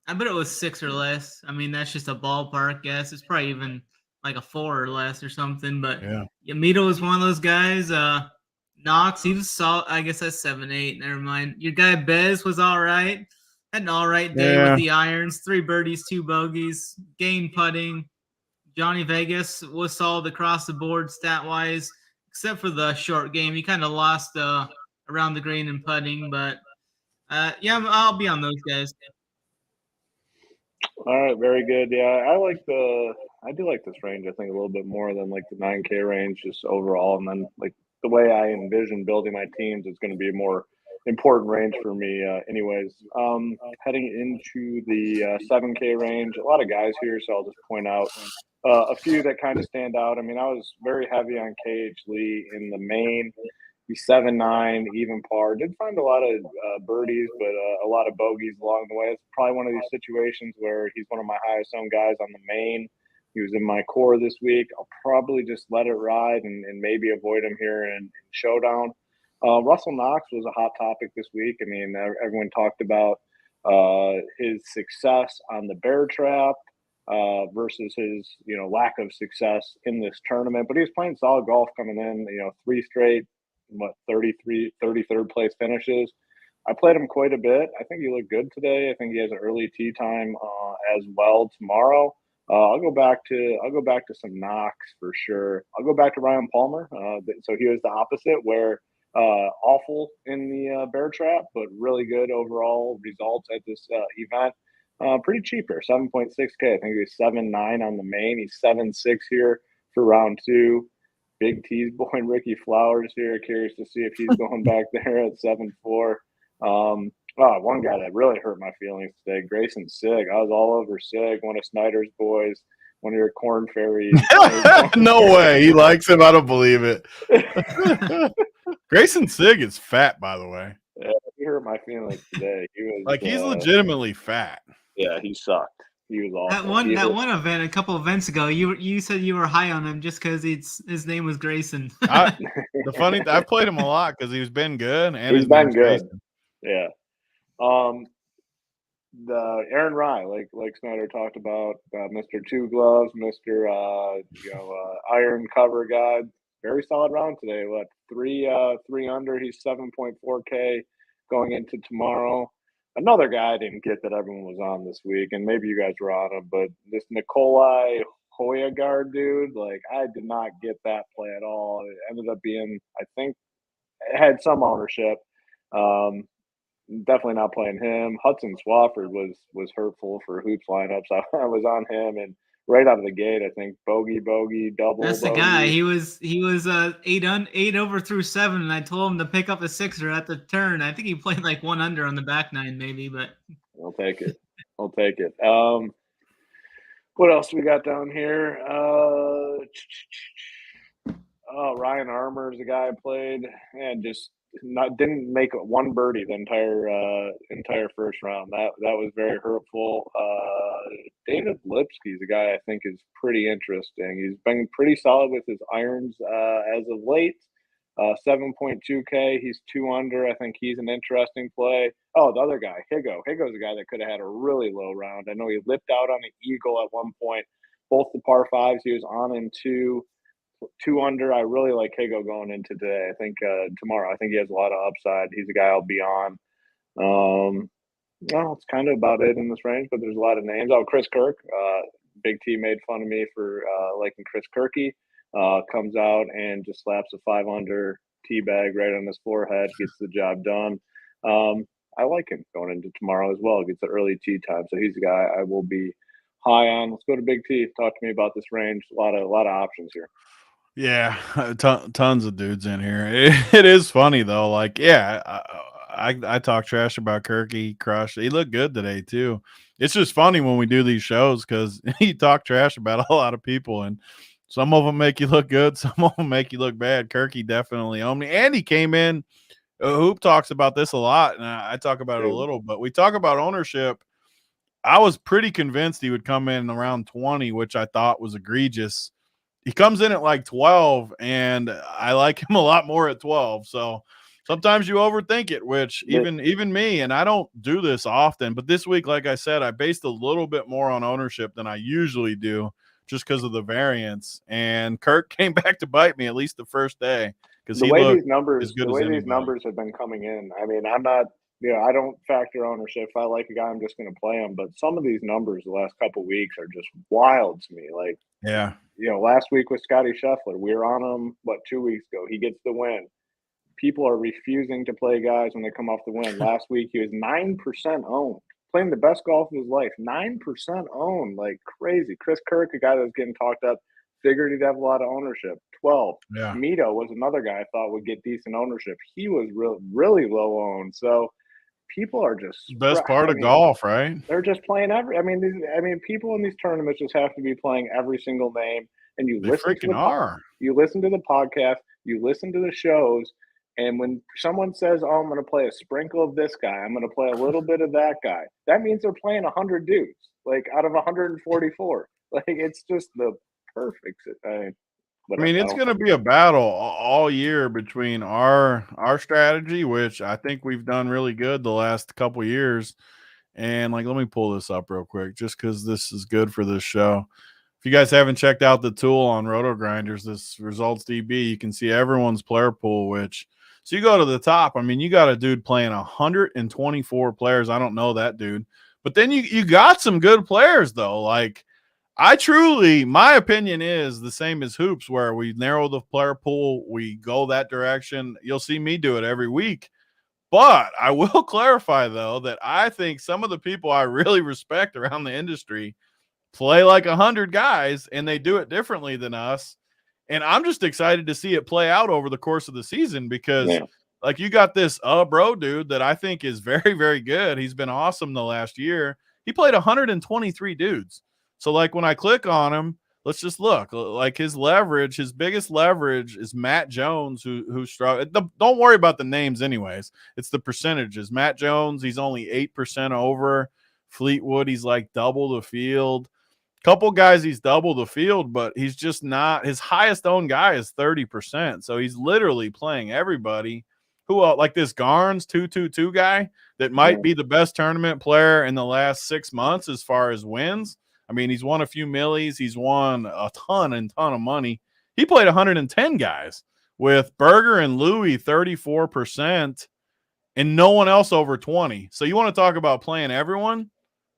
6 or less. I mean, that's just a ballpark guess. It's probably even like a 4 or less or something. But yeah, Mito was one of those guys. Knox, he was solid. I guess that's 7-8. Never mind. Your guy Bez was all right. Had an all right day with the irons. 3 birdies, 2 bogeys. Game putting. Johnny Vegas was solid across the board stat wise. Except for the short game, he kind of lost around the green and putting, but I'll be on those guys. All right, very good. Yeah, I do like this range. I think a little bit more than like the 9K range, just overall. And then like the way I envision building my teams, it's going to be a more important range for me, anyways. Heading into the 7K range, a lot of guys here, so I'll just point out a few that kind of stand out. I mean, I was very heavy on KH Lee in the main. He's 7-9, even par. Did find a lot of birdies, but a lot of bogeys along the way. It's probably one of these situations where he's one of my highest owned guys on the main. He was in my core this week. I'll probably just let it ride and maybe avoid him here in Showdown. Russell Knox was a hot topic this week. I mean, everyone talked about his success on the bear trap versus his, lack of success in this tournament. But he was playing solid golf coming in, 3 straight, 33rd place finishes. I played him quite a bit. I think he looked good today. I think he has an early tee time as well tomorrow. I'll go back to some Knox for sure. I'll go back to Ryan Palmer. So he was the opposite, where awful in the bear trap, but really good overall results at this event. Pretty cheap here, 7.6K. I think he was 7-9 on the main. He's 7-6 here for round 2. Big T's boy Ricky Flowers here. Curious to see if he's going back there at 7-4. One guy that really hurt my feelings today, Grayson Sig. I was all over Sig, one of Snyder's boys, one of your corn fairies. No way. He likes him. I don't believe it. Grayson Sig is fat, by the way. Yeah, he hurt my feelings today. He was like he's legitimately fat. Yeah, he sucked. He was awful. That one event a couple events ago, you said you were high on him just because his name was Grayson. The funny I've played him a lot because he's been good and he's been good. Grayson. Yeah. The Aaron Rye, like Snyder talked about, Mr. Two Gloves, Mr. Iron Cover guy. Very solid round today. What, three under? He's 7.4K going into tomorrow. Another guy I didn't get that everyone was on this week, and maybe you guys were on him, but this Nikolai Hoyagaard dude, like I did not get that play at all. It ended up being, I think, it had some ownership. Definitely not playing him. Hudson Swafford was hurtful for hoops lineups. I was on him, and right out of the gate, I think bogey, double. That's bogey. The guy. He was 8 over through 7, and I told him to pick up a 6er at the turn. I think he played like 1 under on the back 9, maybe, but I'll take it. I'll take it. What else we got down here? Ryan Armour is the guy I played, and just didn't make one birdie the entire first round. That was very hurtful. David Lipsky is a guy I think is pretty interesting. He's been pretty solid with his irons as of late. 7.2K. He's 2 under. I think he's an interesting play. Oh, the other guy, Higo. Higo's a guy that could have had a really low round. I know he lipped out on the eagle at one point. Both the par fives he was on in 2 under. I really like Higo going into today. I think tomorrow. I think he has a lot of upside. He's a guy I'll be on. Well, it's kind of about it in this range, but there's a lot of names. Oh, Chris Kirk. Big T made fun of me for liking Chris Kirky. Comes out and just slaps a 5 under tee bag right on his forehead. Gets the job done. I like him going into tomorrow as well. Gets the early tee time, so he's a guy I will be high on. Let's go to Big T. Talk to me about this range. A lot of options here. Yeah, tons of dudes in here. It is funny though. Like, yeah, I talk trash about Kirky, crushed. He looked good today too. It's just funny when we do these shows because you talk trash about a lot of people, and some of them make you look good, some of them make you look bad. Kirky definitely owned me, and he came in. Hoop talks about this a lot, and I talk about it a little, but we talk about ownership. I was pretty convinced he would come in around 20, which I thought was egregious. He comes in at like 12, and I like him a lot more at 12. So sometimes you overthink it, which even me, and I don't do this often, but this week, like I said, I based a little bit more on ownership than I usually do just because of the variance. And Kirk came back to bite me at least the first day because the way these numbers have been coming in. I mean, I'm not. I don't factor ownership. If I like a guy, I'm just going to play him. But some of these numbers the last couple of weeks are just wild to me. Like, yeah. Last week with Scotty Scheffler, we were on him, 2 weeks ago? He gets the win. People are refusing to play guys when they come off the win. Last week, he was 9% owned, playing the best golf of his life. 9% owned, like crazy. Chris Kirk, a guy that was getting talked up, figured he'd have a lot of ownership. 12. Yeah. Mito was another guy I thought would get decent ownership. He was really low owned. So people are just best part of golf, right? They're just playing people in these tournaments just have to be playing every single name. And you listen to the podcast, you listen to the shows, and when someone says, "Oh, I'm going to play a sprinkle of this guy, I'm going to play a little bit of that guy," that means they're playing 100 dudes, like out of 144. Like it's just the perfect. It's going to be a battle all year between our strategy, which I think we've done really good the last couple years. And let me pull this up real quick just because this is good for this show. If you guys haven't checked out the tool on Roto Grinders, this Results DB, you can see everyone's player pool, so you go to the top. You got a dude playing 124 players. I don't know that dude. But then you got some good players, though. My opinion is the same as Hoops, where we narrow the player pool, we go that direction. You'll see me do it every week. But I will clarify, though, that I think some of the people I really respect around the industry play like 100 guys, and they do it differently than us. And I'm just excited to see it play out over the course of the season because, you got this bro dude that I think is very, very good. He's been awesome the last year. He played 123 dudes. So, when I click on him, let's just look. Like his leverage, his biggest leverage is Matt Jones, who struggled. Don't worry about the names anyways. It's the percentages. Matt Jones, he's only 8% over. Fleetwood, he's like double the field. Couple guys, he's double the field, but he's just not. His highest owned guy is 30%. So he's literally playing everybody. Who else? Like this Garnes 222 guy that might be the best tournament player in the last 6 months as far as wins. I mean, he's won a few millies. He's won a ton of money. He played 110 guys with Berger and Louis 34% and no one else over 20. So you want to talk about playing everyone?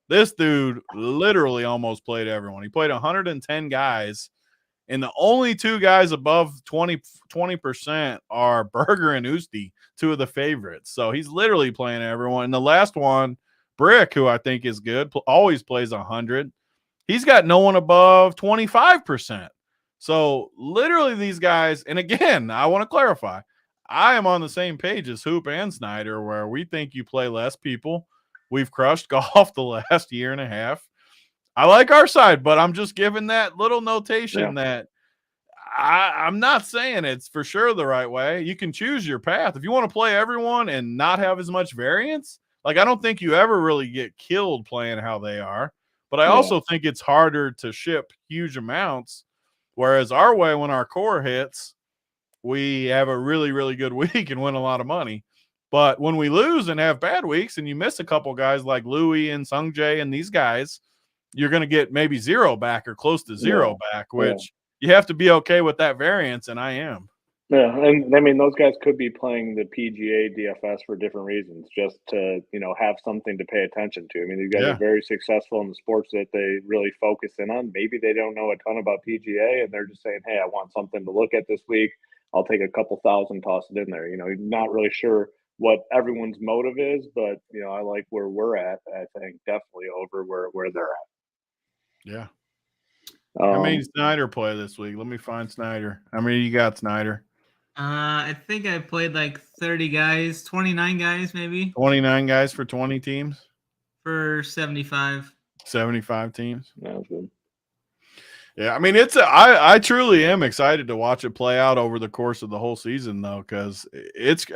This dude literally almost played everyone. He played 110 guys, and the only two guys above 20% are Berger and Usti, two of the favorites. So he's literally playing everyone. And the last one, Brick, who I think is good, always plays 100. He's got no one above 25%. So literally these guys, and again, I want to clarify, I am on the same page as Hoop and Snyder, where we think you play less people. We've crushed golf the last year and a half. I like our side, but I'm just giving that little notation that I'm not saying it's for sure the right way. You can choose your path. If you want to play everyone and not have as much variance, like I don't think you ever really get killed playing how they are. But I also think it's harder to ship huge amounts. Whereas our way, when our core hits, we have a really, really good week and win a lot of money. But when we lose and have bad weeks and you miss a couple guys like Louis and Sungjae and these guys, you're going to get maybe zero back or close to zero back, which you have to be okay with that variance, and I am. Yeah, and I mean, those guys could be playing the PGA DFS for different reasons, just to, have something to pay attention to. I mean, these guys are very successful in the sports that they really focus in on. Maybe they don't know a ton about PGA, and they're just saying, hey, I want something to look at this week. I'll take a couple thousand, toss it in there. Not really sure what everyone's motive is, but, I like where we're at, I think, definitely over where they're at. Yeah. How many Snyder play this week? Let me find Snyder. How many you got, Snyder? I think I played like 30 guys, 29 guys maybe. 29 guys for 20 teams? For 75. 75 teams? That's good. Yeah, I mean, I truly am excited to watch it play out over the course of the whole season, though, because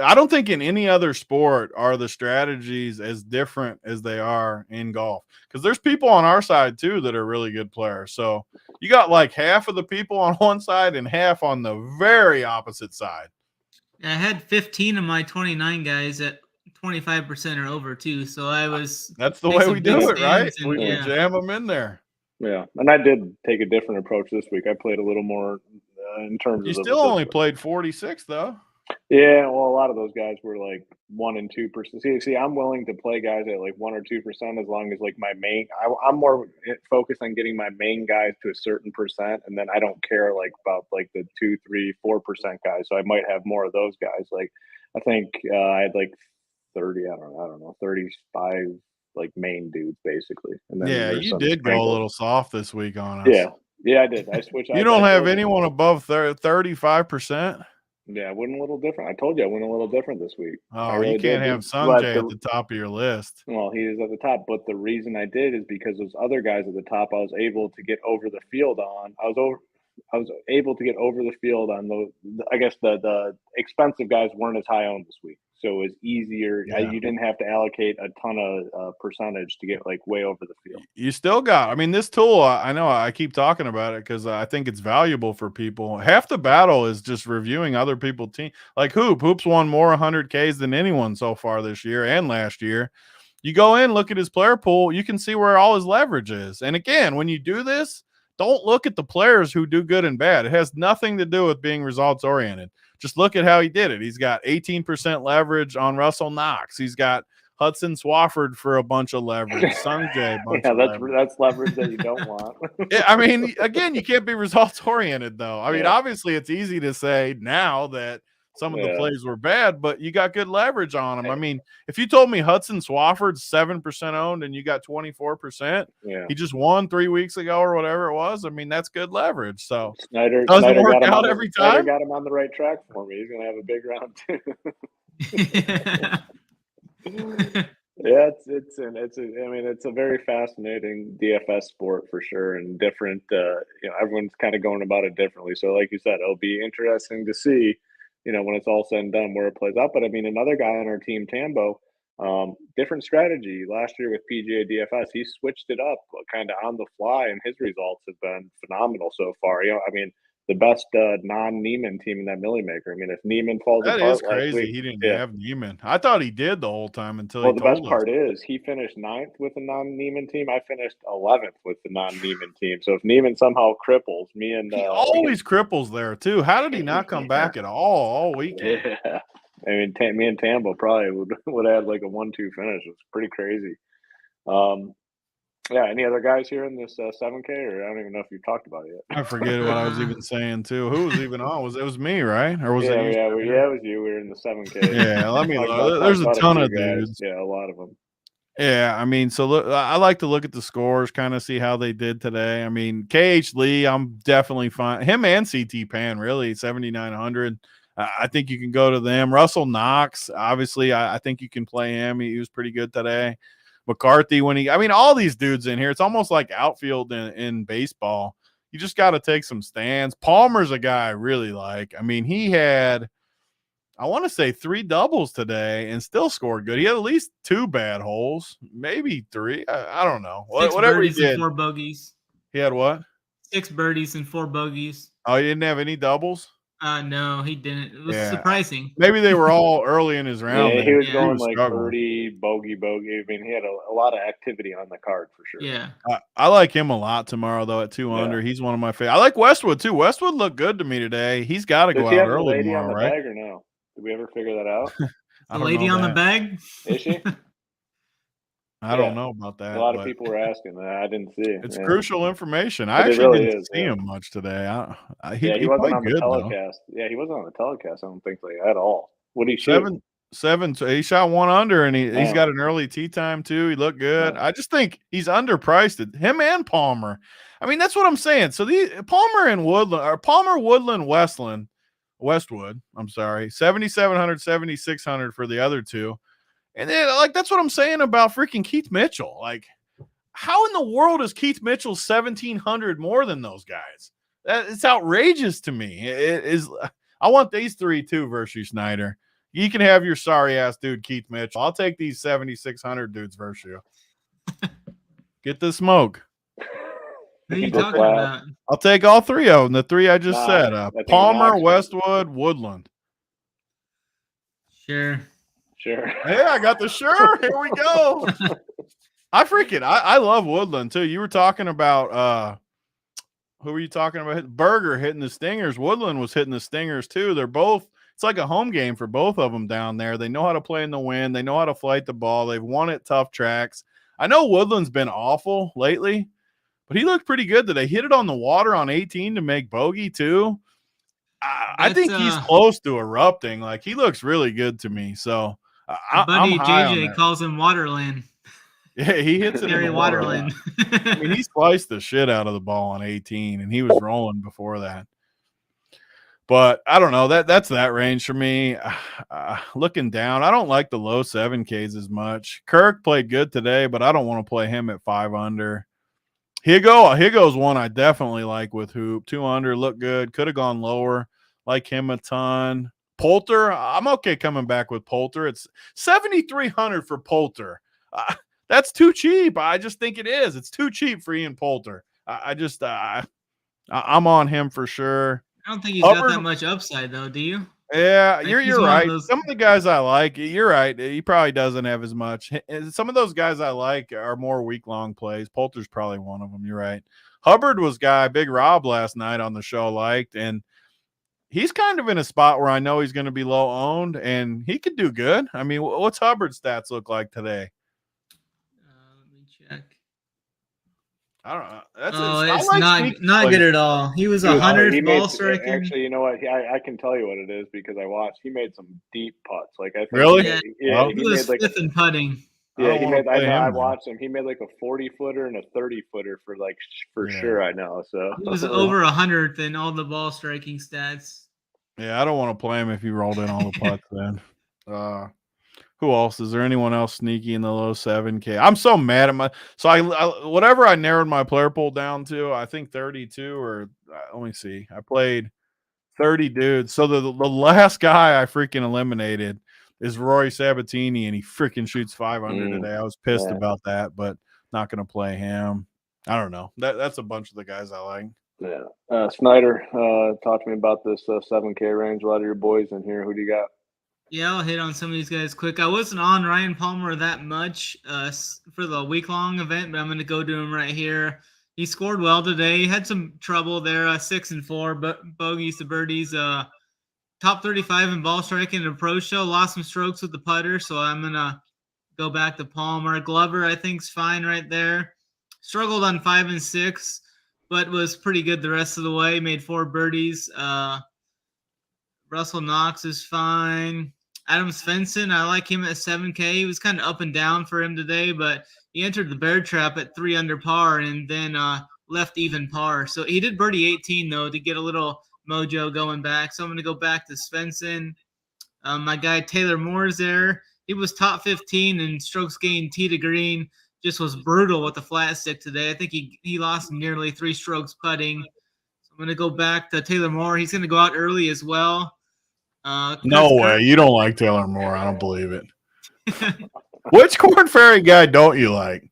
I don't think in any other sport are the strategies as different as they are in golf. Because there's people on our side, too, that are really good players. So you got like half of the people on one side and half on the very opposite side. I had 15 of my 29 guys at 25% or over, too. So I was. That's the way we do it, right? We jam them in there. Yeah, and I did take a different approach this week. I played a little more in terms of. You still only played 46, though. Yeah, well, a lot of those guys were like 1% and 2%. See, I'm willing to play guys at like 1% or 2% as long as like my main. I'm more focused on getting my main guys to a certain percent, and then I don't care like about like the 2%, 3%, 4% guys. So I might have more of those guys. Like I think I had like 30. I don't know, 35. Like main dudes, basically. And then you did go a little soft this week on us. Yeah, I did. I switched. You don't have anyone above 35%? Yeah, I went a little different. I told you I went a little different this week. Oh, you can't have Sanjay at the top of your list. Well, he is at the top, but the reason I did is because those other guys at the top, I was able to get over the field on. I was able to get over the field on those. I guess the expensive guys weren't as high owned this week. So it was easier. Yeah. You didn't have to allocate a ton of percentage to get like way over the field. You still got, I mean, this tool, I know I keep talking about it because I think it's valuable for people. Half the battle is just reviewing other people's team. Like Hoop's won more 100Ks than anyone so far this year and last year. You go in, look at his player pool, you can see where all his leverage is. And again, when you do this, don't look at the players who do good and bad. It has nothing to do with being results oriented. Just look at how he did it. He's got 18% leverage on Russell Knox. He's got Hudson Swafford for a bunch of leverage. Sungjae, that's leverage that you don't want. I mean, again, you can't be results oriented though. I mean, obviously, it's easy to say now that some of the plays were bad, but you got good leverage on them. I mean, if you told me Hudson Swafford's 7% owned and you got 24%, he just won 3 weeks ago or whatever it was. I mean, that's good leverage. So Snyder doesn't work out every time. Snyder got him on the right track for me. He's going to have a big round too. Yeah, it's a very fascinating DFS sport for sure, and different. Everyone's kind of going about it differently. So, like you said, it'll be interesting to see, when it's all said and done, where it plays out. But I mean, another guy on our team, Tambo, different strategy last year with PGA DFS. He switched it up kind of on the fly, and his results have been phenomenal so far. I mean, the best non-Neiman team in that Millie Maker. I mean, if Neiman falls That is apart last crazy. week, He didn't yeah. have Neiman. I thought he did the whole time until Well, he the best told us. part is he finished 9th with a non-Neiman team. I finished 11th with the non-Neiman team. So if Neiman somehow cripples, me and He always cripples there too. How did he not come back at all weekend? Yeah, I mean, me and Tambo probably would have like a 1-2 finish. It's pretty crazy. Yeah. Any other guys here in this 7K, or I don't even know if you've talked about it yet. I forget what I was even saying too. Who was even on? It was me, right? Or was Yeah, it you? it was you. We were in the 7K. Yeah, let me look. There's a ton of dudes. Yeah, a lot of them. Yeah, I mean, so look, I like to look at the scores, kind of see how they did today. I mean, KH Lee, I'm definitely fine. Him and CT Pan, really, 7,900. I think you can go to them. Russell Knox, obviously, I think you can play him. He was pretty good today. McCarthy, all these dudes in here, it's almost like outfield in baseball. You just got to take some stands. Palmer's a guy I really like. I mean, he had, I want to say 3 doubles today and still scored good. He had at least 2 bad holes, maybe 3. I don't know. 6 Whatever he birdies did. and 4 bogeys. He had what? 6 birdies and 4 bogeys. Oh, he didn't have any doubles? No, he didn't. It was surprising. Maybe they were all early in his round. Yeah, he was going like struggling. birdie, bogey. I mean, he had a lot of activity on the card for sure. Yeah. I like him a lot tomorrow, though, at 2 under. He's one of my favorites. I like Westwood, too. Westwood looked good to me today. He's got to go out early tomorrow, right? Bag or no? Did we ever figure that out? The lady on the bag? Is she? I don't know about that. A lot of people were asking that. I didn't see. It's crucial information. I actually didn't see him much today. He wasn't on the telecast. Yeah, he wasn't on the telecast, I don't think, at all. What did he shoot? 7. So he shot 1 under, and he's got an early tee time, too. He looked good. I just think he's underpriced. Him and Palmer. I mean, that's what I'm saying. So Palmer and Woodland, or Palmer, Woodland, Westwood, I'm sorry, 7,700, 7,600 for the other two. And then, that's what I'm saying about freaking Keith Mitchell. How in the world is Keith Mitchell 1,700 more than those guys? It's outrageous to me. It is. I want these 3 too versus Snyder. You can have your sorry ass dude Keith Mitchell. I'll take these 7,600 dudes versus you. Get the smoke. Who are you talking about? I'll take all 3 of them. The 3 I just said. Palmer, Westwood, Woodland. Sure. Yeah, I got the sure. Here we go. I love Woodland too. You were talking about who were you talking about? Berger hitting the stingers. Woodland was hitting the stingers too. They're both, it's like a home game for both of them down there. They know how to play in the wind. They know how to flight the ball. They've won at tough tracks. I know Woodland's been awful lately, but he looked pretty good today. Hit it on the water on 18 to make bogey too. I think he's close to erupting. He looks really good to me. So buddy JJ calls him Waterland. Yeah, he hits it in the Waterland. I mean, he sliced the shit out of the ball on 18, and he was rolling before that. But I don't know. That's that range for me. Looking down, I don't like the low 7Ks as much. Kirk played good today, but I don't want to play him at 5 under. Higo's one I definitely like with hoop. 2 under, look good. Could have gone lower. Like him a ton. Poulter, I'm okay coming back with Poulter. It's 7,300 for Poulter. That's too cheap. I just think it is. It's too cheap for Ian Poulter. I'm on him for sure. I don't think he's got that much upside, though. Do you? Yeah, you're right. Some of the guys I like, you're right. He probably doesn't have as much. Some of those guys I like are more week-long plays. Poulter's probably one of them. You're right. Hubbard was guy Big Rob last night on the show liked, and he's kind of in a spot where I know he's going to be low owned, and he could do good. I mean, what's Hubbard's stats look like today? Let me check. I don't know. It's not good at all. He was 100th ball striking. Actually, you know what? I can tell you what it is because I watched. He made some deep putts. I think really? Yeah, he was fifth in putting. Yeah, I watched him. He made like a 40-footer and a 30-footer for sure. I know. So he was over 100th in all the ball striking stats. Yeah, I don't want to play him if he rolled in all the putts then. Who else? Is there anyone else sneaky in the low 7K? I'm so mad at so I whatever I narrowed my player pool down to, I think 32 or let me see. I played 30 dudes. So the last guy I freaking eliminated is Rory Sabatini, and he freaking shoots 500 today. I was pissed about that, but not going to play him. I don't know. That's a bunch of the guys I like. Yeah. Snyder, talk to me about this 7K range. A lot of your boys in here. Who do you got? Yeah, I'll hit on some of these guys quick. I wasn't on Ryan Palmer that much for the week-long event, but I'm going to go to him right here. He scored well today. He had some trouble there, 6 and 4, but bogeys to birdies. Top 35 in ball striking and approach show. Lost some strokes with the putter, so I'm going to go back to Palmer. Glover, I think, is fine right there. Struggled on 5 and 6, but was pretty good the rest of the way. Made 4 birdies. Russell Knox is fine. Adam Svenson, I like him at 7K. He was kind of up and down for him today, but he entered the bear trap at 3 under par and then left even par. So he did birdie 18, though, to get a little mojo going back. So I'm going to go back to Svenson. My guy Taylor Moore's there. He was top 15 in strokes gained tee to green. Just was brutal with the flat stick today. I think he lost nearly 3 strokes putting. So I'm going to go back to Taylor Moore. He's going to go out early as well. No way. You don't like Taylor Moore. I don't believe it. Which Corn Ferry guy don't you like?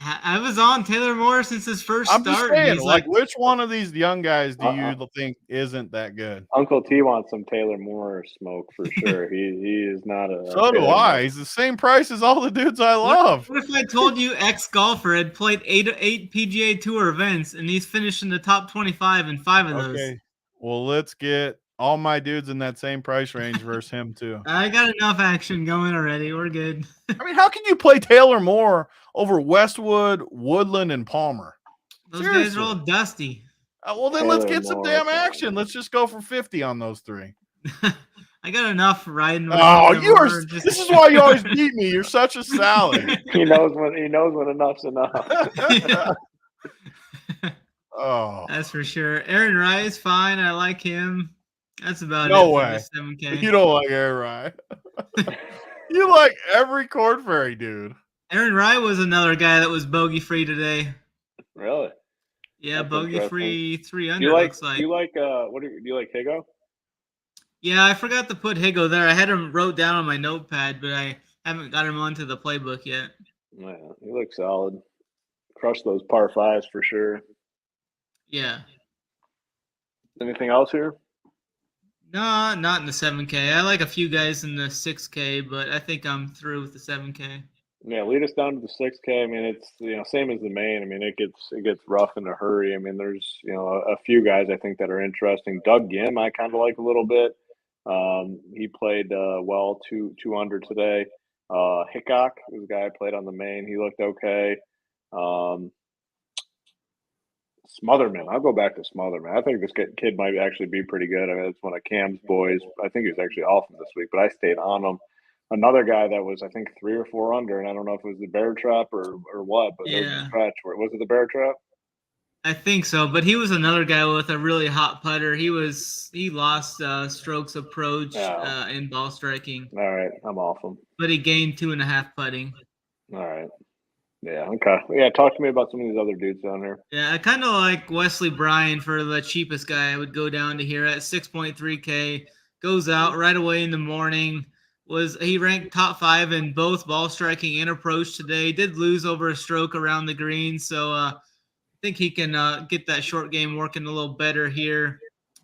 I was on Taylor Moore since his first start. I'm just saying, like, which one of these young guys do you think isn't that good? Uncle T wants some Taylor Moore smoke for sure. He is not a. So do I. He's the same price as all the dudes I love. What if I told you ex-golfer had played 8 PGA Tour events and he's finished in the top 25 in 5 of those? Okay. Well, let's get all my dudes in that same price range versus him too. I got enough action going already. We're good. I mean, how can you play Taylor Moore over Westwood, Woodland, and Palmer? Those guys are all dusty. Well, then let's get some damn action. Let's just go for 50 on those 3. I got enough riding. This is why you always beat me. You're such a salad. He knows when enough's enough. Oh, that's for sure. Aaron Rye's fine. I like him. That's about no it. way. For the 7K. You don't like Aaron Rye. You like every Corn Ferry dude. Aaron Rye was another guy that was bogey free today. Really? Yeah, bogey free 3 under. Looks like. Do you like do you like Higo? Yeah, I forgot to put Higo there. I had him wrote down on my notepad, but I haven't got him onto the playbook yet. Yeah, he looks solid. Crush those par 5s for sure. Yeah. Anything else here? No, not in the 7K. I like a few guys in the 6K, but I think I'm through with the 7K. Yeah, lead us down to the 6K. I mean, it's same as the main. I mean, it gets rough in a hurry. I mean, there's a few guys I think that are interesting. Doug Gim, I kind of like a little bit. He played well, two under today. Hickok was a guy I played on the main. He looked okay. Smotherman. I'll go back to Smotherman. I think this kid might actually be pretty good. I mean, it's one of Cam's boys. I think he was actually off this week, but I stayed on him. Another guy that was, I think, 3 or 4 under, and I don't know if it was the bear trap or what, but there was a stretch where was it the bear trap? I think so, but he was another guy with a really hot putter. He lost strokes approach in ball striking. All right, I'm off him. But he gained 2.5 putting. All right. Yeah, okay. Yeah, talk to me about some of these other dudes down here. Yeah, I kind of like Wesley Bryan for the cheapest guy. I would go down to here at 6.3K. Goes out right away in the morning. He ranked top 5 in both ball striking and approach today. Did lose over a stroke around the green, so I think he can get that short game working a little better here.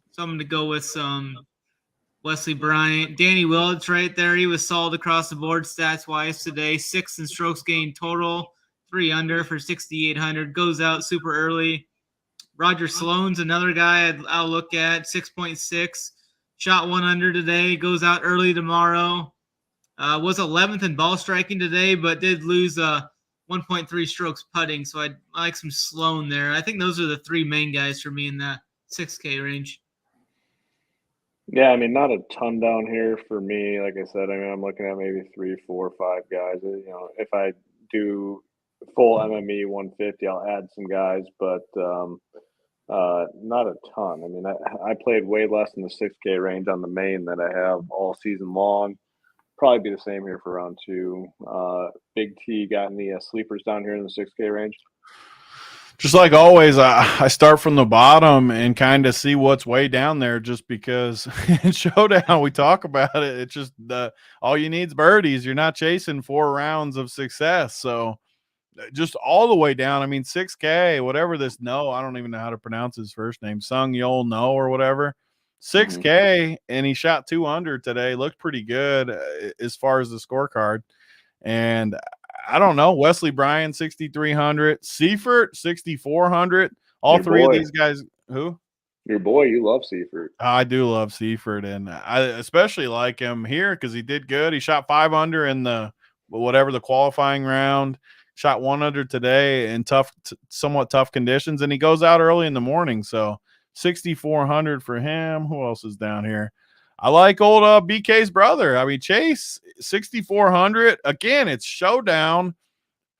So I'm going to go with some Wesley Bryant. Danny Willits right there. He was solid across the board stats-wise today. 6 in strokes gained total. 3 under for 6,800. Goes out super early. Roger Sloane's another guy I'll look at. 6.6. Shot 1 under today. Goes out early tomorrow. Was 11th in ball striking today, but did lose 1.3 strokes putting. So I like some Sloane there. I think those are the 3 main guys for me in that 6K range. Yeah, I mean, not a ton down here for me. Like I said, I mean, I'm looking at maybe 3, 4, 5 guys. If I do full MME 150, I'll add some guys, but not a ton. I mean, I played way less in the 6K range on the main that I have all season long. probably be the same here for round 2. Big T got any sleepers down here in the 6K range? Just like always, I start from the bottom and kind of see what's way down there, just because in Showdown we talk about it. It's just all you need is birdies. You're not chasing 4 rounds of success. So just all the way down. I mean, 6K, whatever this I don't even know how to pronounce his first name, Sung Yol No or whatever. 6K, and he shot 2 under today. Looked pretty good as far as the scorecard. And I don't know, Wesley Bryan 6,300, Seifert 6,400. All Your three boy. of these guys. Who? Your boy. You love Seifert. I do love Seifert, and I especially like him here because he did good. He shot 5 under in the qualifying round. Shot 1 under today in somewhat tough conditions, and he goes out early in the morning. So 6,400 for him. Who else is down here? I like old BK's brother. I mean, Chase 6,400. Again, it's Showdown.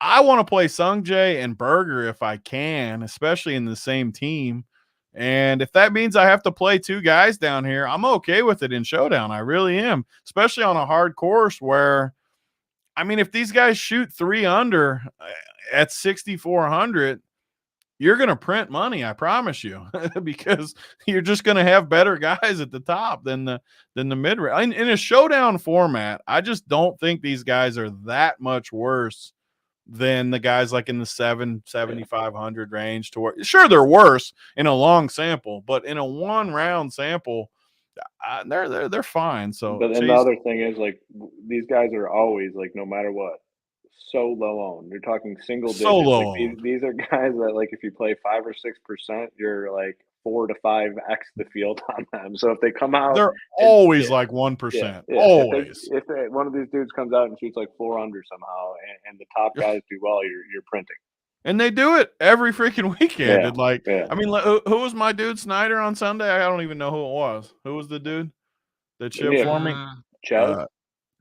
I want to play Sungjae and Berger if I can, especially in the same team. And if that means I have to play 2 guys down here, I'm okay with it in Showdown. I really am, especially on a hard course where, I mean, if these guys shoot 3 under at 6,400, you're going to print money, I promise you, because you're just going to have better guys at the top than the mid range. In a Showdown format, I just don't think these guys are that much worse than the guys like in the 7,500 range. To where, sure, they're worse in a long sample, but in a 1 round sample, they're fine. So, but then the other thing is, like, these guys are always, like, no matter what, so low owned. You're talking single digits. So low like, these are guys that, like, if you play 5 or 6%, you're like 4 to 5x the field on them. So if they come out, they're always like 1%. Always. If one of these dudes comes out and shoots like 4 under somehow, and the top guys do well, you're printing. And they do it every freaking weekend. Yeah. I mean, who was my dude Snyder on Sunday? I don't even know who it was. Who was the dude that shipped for me? Ches?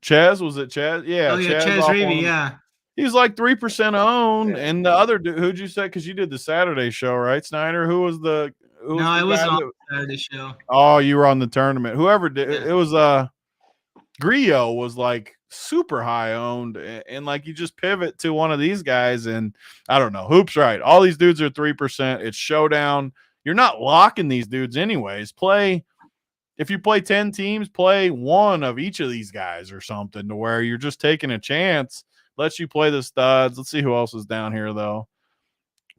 Ches, was it Ches? Yeah. Oh, yeah, Ches Reevy, yeah. He's like 3% owned. Yeah. And the other dude, who'd you say? Because you did the Saturday show, right, Snyder? Who was the No, I wasn't on the Saturday show. Oh, you were on the tournament. Whoever did it was Griot was like super high owned, and like you just pivot to one of these guys, and I don't know. Hoop's right. All these dudes are 3%. It's Showdown. You're not locking these dudes anyways. If you play 10 teams, play 1 of each of these guys or something to where you're just taking a chance. Lets you play the studs. Let's see who else is down here though.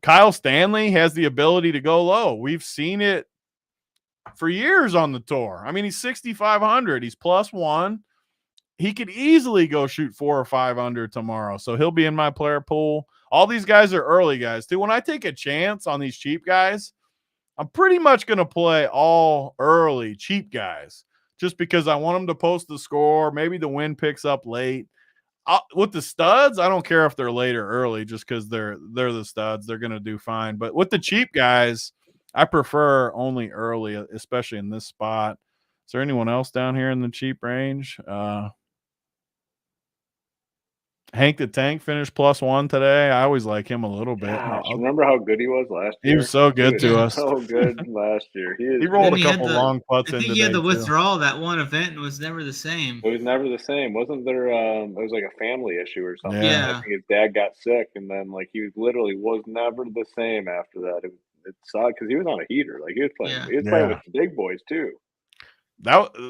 Kyle Stanley has the ability to go low. We've seen it for years on the tour. I mean, he's 6,500. He's +1. He could easily go shoot 4 or 5 under tomorrow. So he'll be in my player pool. All these guys are early guys too. When I take a chance on these cheap guys, I'm pretty much going to play all early cheap guys just because I want them to post the score. Maybe the wind picks up late. With the studs, I don't care if they're late or early just because they're the studs. They're going to do fine. But with the cheap guys, I prefer only early, especially in this spot. Is there anyone else down here in the cheap range? Hank the Tank finished +1 today. I always like him a little bit. Gosh, remember how good he was last year? He was so good to us. So good last year. He rolled a couple long putts in today. I think he had the withdrawal that one event and was never the same. It was never the same. Wasn't there it was like a family issue or something. Yeah. I think his dad got sick, and then like he literally was never the same after that. It sucked because he was on a heater. Like he was playing with the big boys too.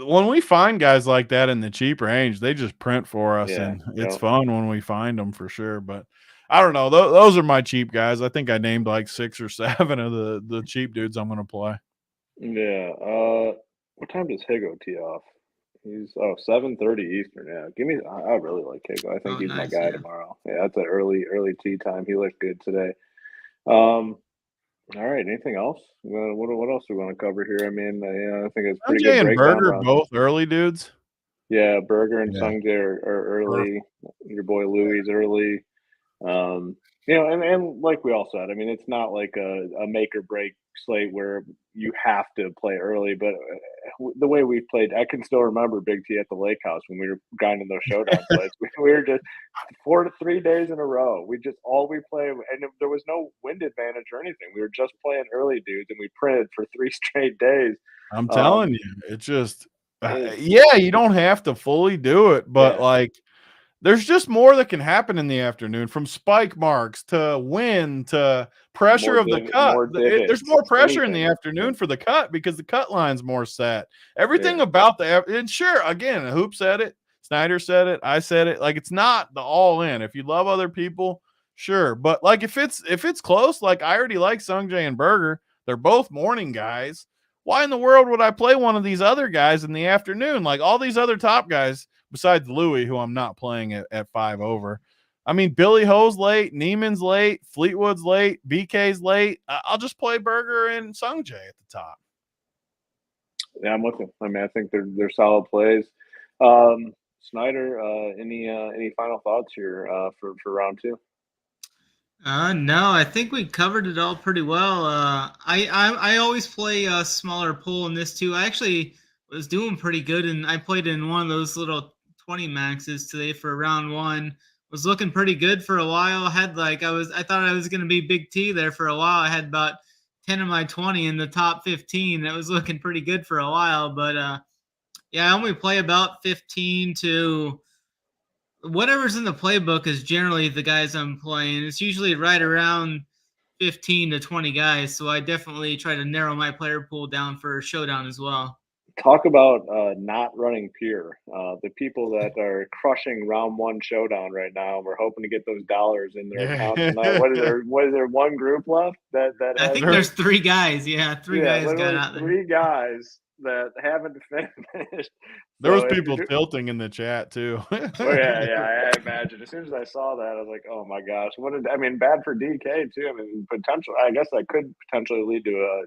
When we find guys like that in the cheap range, they just print for us, and it's fun when we find them for sure. But I don't know; those are my cheap guys. I think I named like 6 or 7 of the cheap dudes I'm going to play. Yeah. What time does Higo tee off? He's 7:30 Eastern. Yeah, give me. I really like Higo. I think he's my guy tomorrow. Yeah, that's an early tee time. He looked good today. All right. Anything else? What else do we want to cover here? I mean, I think it's pretty good. And Berger both early dudes. Yeah, Berger and Sungjae are early. Your boy Louis is early. And like we all said, I mean, it's not like a make or break slate where you have to play early. But the way we played, I can still remember Big T at the lake house when we were grinding those Showdown plays. We were just 4 to 3 days in a row. We played, and there was no wind advantage or anything. We were just playing early dudes, and we printed for 3 straight days. I'm telling you, it just Yeah, you don't have to fully do it, but like there's just more that can happen in the afternoon, from spike marks to wind to pressure of the cut. There's more pressure in the afternoon for the cut because the cut line's more set. Everything about and sure, again, Hoop said it, Snyder said it, I said it. Like, it's not the all in. If you love other people, sure, but like if it's close, like I already like Sungjae and Berger. They're both morning guys. Why in the world would I play one of these other guys in the afternoon? Like all these other top guys, besides Louis, who I'm not playing at 5 over. I mean, Billy Ho's late, Neiman's late, Fleetwood's late, BK's late. I'll just play Berger and Sungjae at the top. Yeah, I'm with him. I mean, I think they're solid plays. Snyder, any final thoughts here for round 2? No, I think we covered it all pretty well. I always play a smaller pool in this too. I actually was doing pretty good, and I played in one of those little 20 maxes today for round 1. Was looking pretty good for a while. I thought I was going to be Big T there for a while. I had about 10 of my 20 in the top 15. That was looking pretty good for a while, but yeah, I only play about 15 to whatever's in the playbook is generally the guys I'm playing. It's usually right around 15 to 20 guys. So I definitely try to narrow my player pool down for Showdown as well. Talk about not running pure. The people that are crushing round 1 Showdown right now, we're hoping to get those dollars in their account tonight. What is there one group left that I think there's 3 guys. Yeah, 3 guys got out there. 3 guys that haven't finished. There was people tilting in the chat too. I imagine. As soon as I saw that, I was like, "Oh my gosh!" Bad for DK too. I mean, potential. I guess that could potentially lead to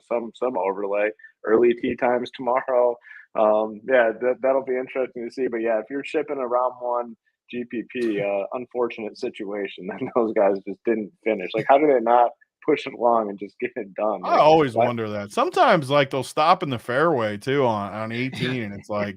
some overlay. Early tee times tomorrow. That'll be interesting to see. But yeah, if you're shipping a round 1 GPP, unfortunate situation that those guys just didn't finish. Like, how do they not push it along and just get it done? I always wonder that. Sometimes like they'll stop in the fairway too on 18, and it's like,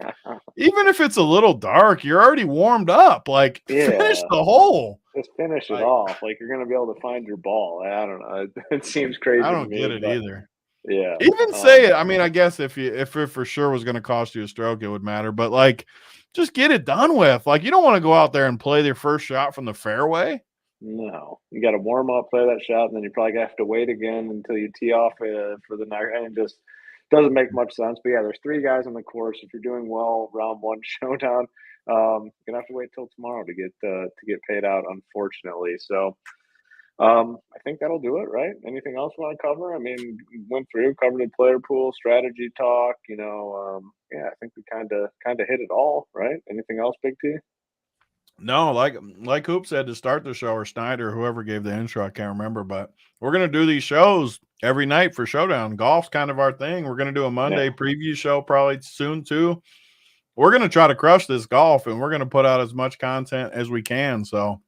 even if it's a little dark, you're already warmed up. Like, finish the hole. Just finish it off. Like, you're gonna be able to find your ball. I don't know. It seems crazy. I don't get it either. Yeah. Even say it. I mean, I guess if it for sure was going to cost you a stroke, it would matter. But like, just get it done with. Like, you don't want to go out there and play their first shot from the fairway. No, you got to warm up, play that shot, and then you probably have to wait again until you tee off for the next. And it just doesn't make much sense. But yeah, there's 3 guys on the course. If you're doing well, round 1 Showdown, you're gonna have to wait till tomorrow to get paid out, unfortunately. So. I think that'll do it, right? Anything else you want to cover? I mean, covered the player pool, strategy talk. I think we kind of hit it all, right? Anything else, Big T? No, like Hoop said to start the show, or Snyder, whoever gave the intro, I can't remember, but we're gonna do these shows every night for Showdown. Golf's kind of our thing. We're gonna do a Monday preview show probably soon too. We're gonna try to crush this golf, and we're gonna put out as much content as we can. So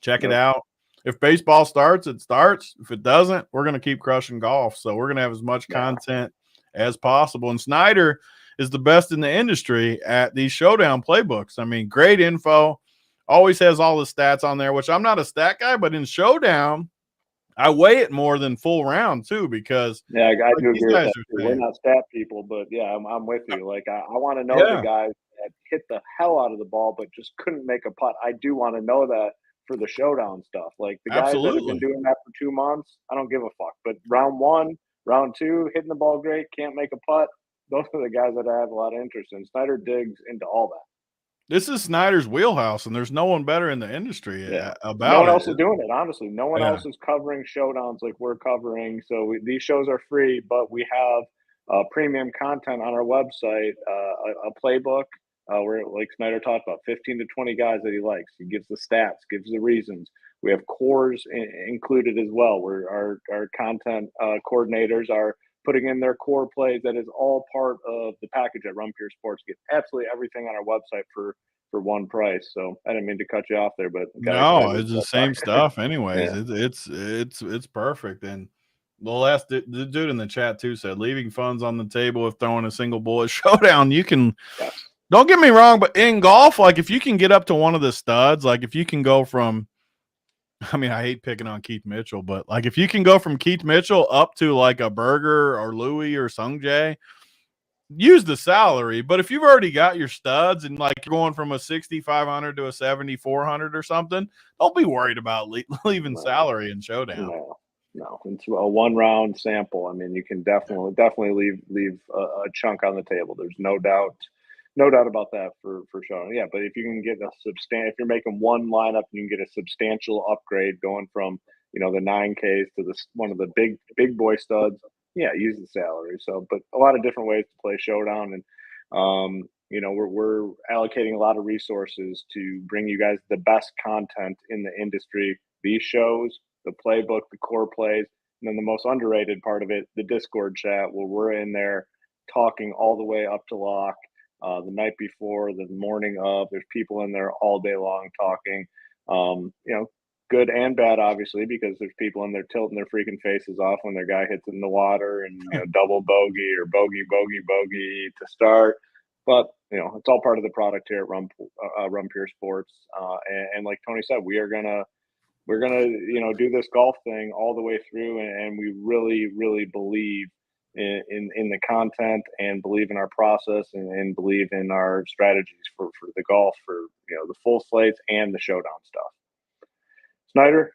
check it out. If baseball starts, it starts. If it doesn't, we're going to keep crushing golf. So we're going to have as much content as possible. And Snyder is the best in the industry at these Showdown playbooks. I mean, great info. Always has all the stats on there, which I'm not a stat guy, but in Showdown, I weigh it more than full round too, because I do agree with that. We're not stat people, but yeah, I'm with you. Like, I want to know the guys that hit the hell out of the ball, but just couldn't make a putt. I do want to know that. For the Showdown stuff, like the guys that have been doing that for 2 months, I don't give a fuck. But round 1, round 2, hitting the ball great, can't make a putt. Those are the guys that I have a lot of interest in. Snyder digs into all that. This is Snyder's wheelhouse, and there's no one better in the industry about it. No one else is doing it, honestly. No one else is covering Showdowns like we're covering. So these shows are free, but we have premium content on our website, a playbook. Where, like Snyder talked about, 15 to 20 guys that he likes. He gives the stats, gives the reasons. We have cores included as well, where our content coordinators are putting in their core plays. That is all part of the package at Rumpier Sports. Get absolutely everything on our website for one price. So I didn't mean to cut you off there, but no, it's the same stuff anyways. It's perfect. And the last the dude in the chat too said, leaving funds on the table if throwing a single bullet Showdown. You can don't get me wrong, but in golf, like if you can get up to one of the studs, like if you can go from, I mean, I hate picking on Keith Mitchell, but like if you can go from Keith Mitchell up to like a Berger or Louis or Sungjae, use the salary. But if you've already got your studs and like you're going from a 6,500 to a 7,400 or something, don't be worried about leaving salary in Showdown. No, it's a 1-round sample. I mean, you can definitely leave a chunk on the table. There's no doubt about that for Showdown. Yeah, but if you can get if you're making one lineup, you can get a substantial upgrade going from the 9Ks to one of the big boy studs. Yeah, use the salary. So, but a lot of different ways to play Showdown, and we're allocating a lot of resources to bring you guys the best content in the industry. These shows, the playbook, the core plays, and then the most underrated part of it, the Discord chat, where we're in there talking all the way up to lock, the night before, the morning of. There's people in there all day long talking. Good and bad, obviously, because there's people in there tilting their freaking faces off when their guy hits it in the water and double bogey or bogey to start. But it's all part of the product here at Rumpier Sports. And like Tony said, we're gonna do this golf thing all the way through, and we really believe in the content and believe in our process and believe in our strategies for the golf, for the full slates and the Showdown stuff. Snyder,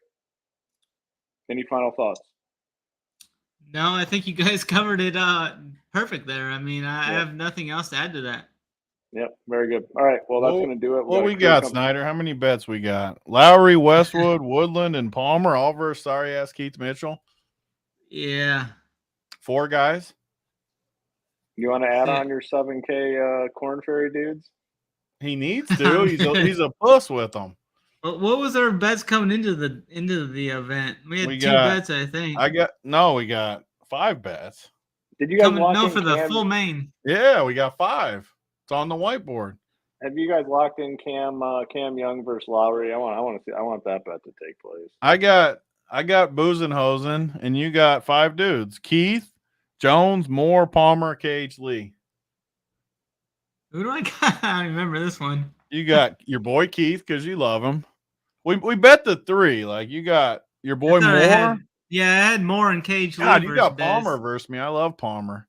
any final thoughts? No, I think you guys covered it perfect there. I mean, I have nothing else to add to that. Yep, very good. All right, well, that's going to do it. What we got, Snyder? How many bets we got? Lowry, Westwood, Woodland, and Palmer, all versus sorry-ass Keith Mitchell? Yeah. 4 guys? You want to add on your 7K Corn Ferry dudes? He needs to. He's a puss with them. What was our bets coming into the event? We had 2 bets, I think. We got 5 bets. Did you guys lock in for the full main? Yeah, we got 5. It's on the whiteboard. Have you guys locked in Cam Young versus Lowry? I want that bet to take place. I got Buzenhosen, and you got 5 dudes: Keith, Jones, Moore, Palmer, KH Lee. Who do I got? I don't remember this one. You got your boy Keith because you love him. We bet the 3. Like you got your boy Moore. I had Moore and KH Lee. God, you got Palmer versus me. I love Palmer.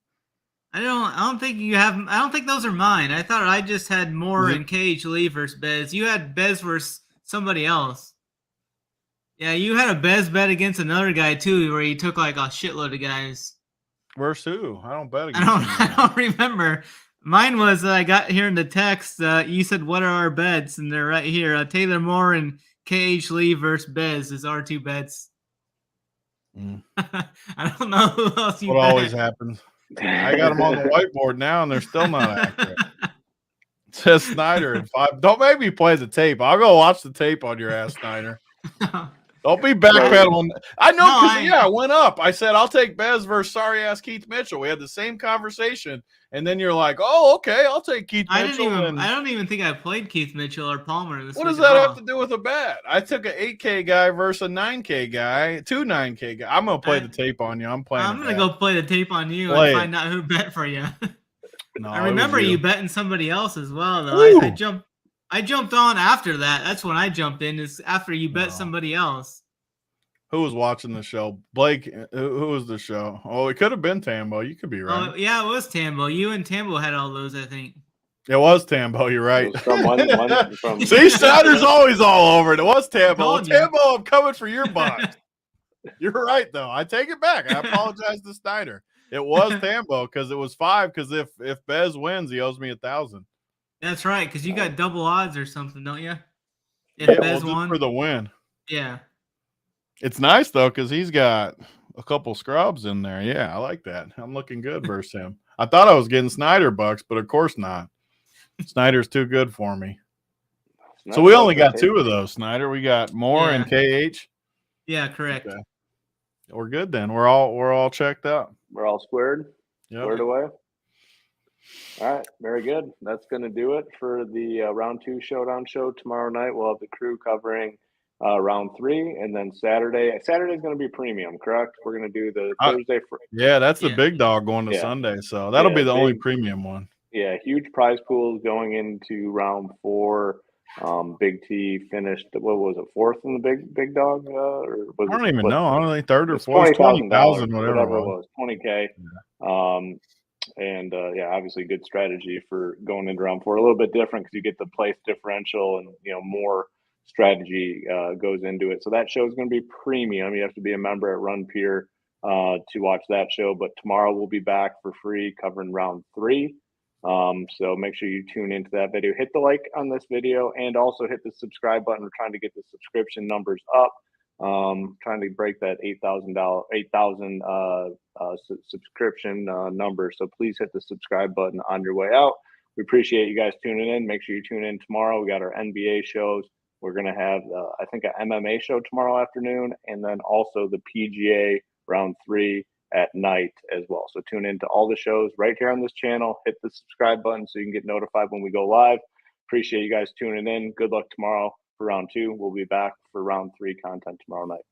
I don't think you have. I don't think those are mine. I thought I just had Moore and KH Lee versus Bez. You had Bez versus somebody else. Yeah, you had a Bez bet against another guy too, where he took like a shitload of guys. Versus who? I don't bet against. I don't remember. Mine was I got here in the text. You said, "What are our bets?" And they're right here. Taylor Moore and KH Lee versus Bez is our 2 bets. I don't know who else you. What always happens. I got them on the whiteboard now, and they're still not accurate. It says Snyder at 5. Don't make me play the tape. I'll go watch the tape on your ass, Snyder. Don't be backpedaling. I know, because I went up. I said, I'll take Bez versus sorry-ass Keith Mitchell. We had the same conversation, and then you're like, oh, okay, I'll take Keith Mitchell. I don't even think I played Keith Mitchell or Palmer this week. What does that have to do with a bet? I took an 8K guy versus a 9K guy, 2 9K guys. I'm going to play the tape on you. I'm going to go play the tape on you and find out who bet for you. No, I remember you betting somebody else as well, though. I jumped on after that. That's when I jumped in, is after you bet somebody else. Who was watching the show? Blake, who was the show? Oh, it could have been Tambo. You could be right. Oh, yeah, it was Tambo. You and Tambo had all those, I think. It was Tambo. You're right. From See, Snyder's always all over it. It was Tambo. Tambo, I'm coming for your butt. You're right, though. I take it back. I apologize to Snyder. It was Tambo because it was 5. Because if Bez wins, he owes me 1,000. That's right. Because you got double odds or something, don't you? If Bez won for the win. Yeah. It's nice though because he's got a couple scrubs in there. Yeah, I like that. I'm looking good versus him. I thought I was getting Snyder bucks, but of course not. Snyder's too good for me. So we only got 2 of those, Snyder. We got Moore and KH. Yeah, correct. Okay. We're good then. We're all checked out. We're all squared. Yep. Squared away. All right, very good. That's going to do it for the round 2 Showdown show. Tomorrow night we'll have the crew covering round 3, and then Saturday's going to be premium, correct? We're going to do the Thursday. Yeah, that's the big dog going to Sunday, so that'll be the only premium one. Yeah, huge prize pools going into round 4. Big T finished, what was it, 4th in the big dog? Or was I don't even know. I don't think 3rd or 4th. 20,000, whatever it was. $20K. And yeah, obviously good strategy for going into round 4. A little bit different because you get the place differential and, you know, more strategy goes into it. So that show is going to be premium. You have to be a member at Run Pier to watch that show. But tomorrow we'll be back for free covering round 3. So make sure you tune into that video. Hit the like on this video and also hit the subscribe button. We're trying to get the subscription numbers up. Trying to break that 8,000 subscription number. So please hit the subscribe button on your way out. We appreciate you guys tuning in. Make sure you tune in tomorrow. We got our NBA shows. We're going to have, I think, an MMA show tomorrow afternoon, and then also the PGA round 3 at night as well. So tune in to all the shows right here on this channel. Hit the subscribe button so you can get notified when we go live. Appreciate you guys tuning in. Good luck tomorrow for round 2. We'll be back for round 3 content tomorrow night.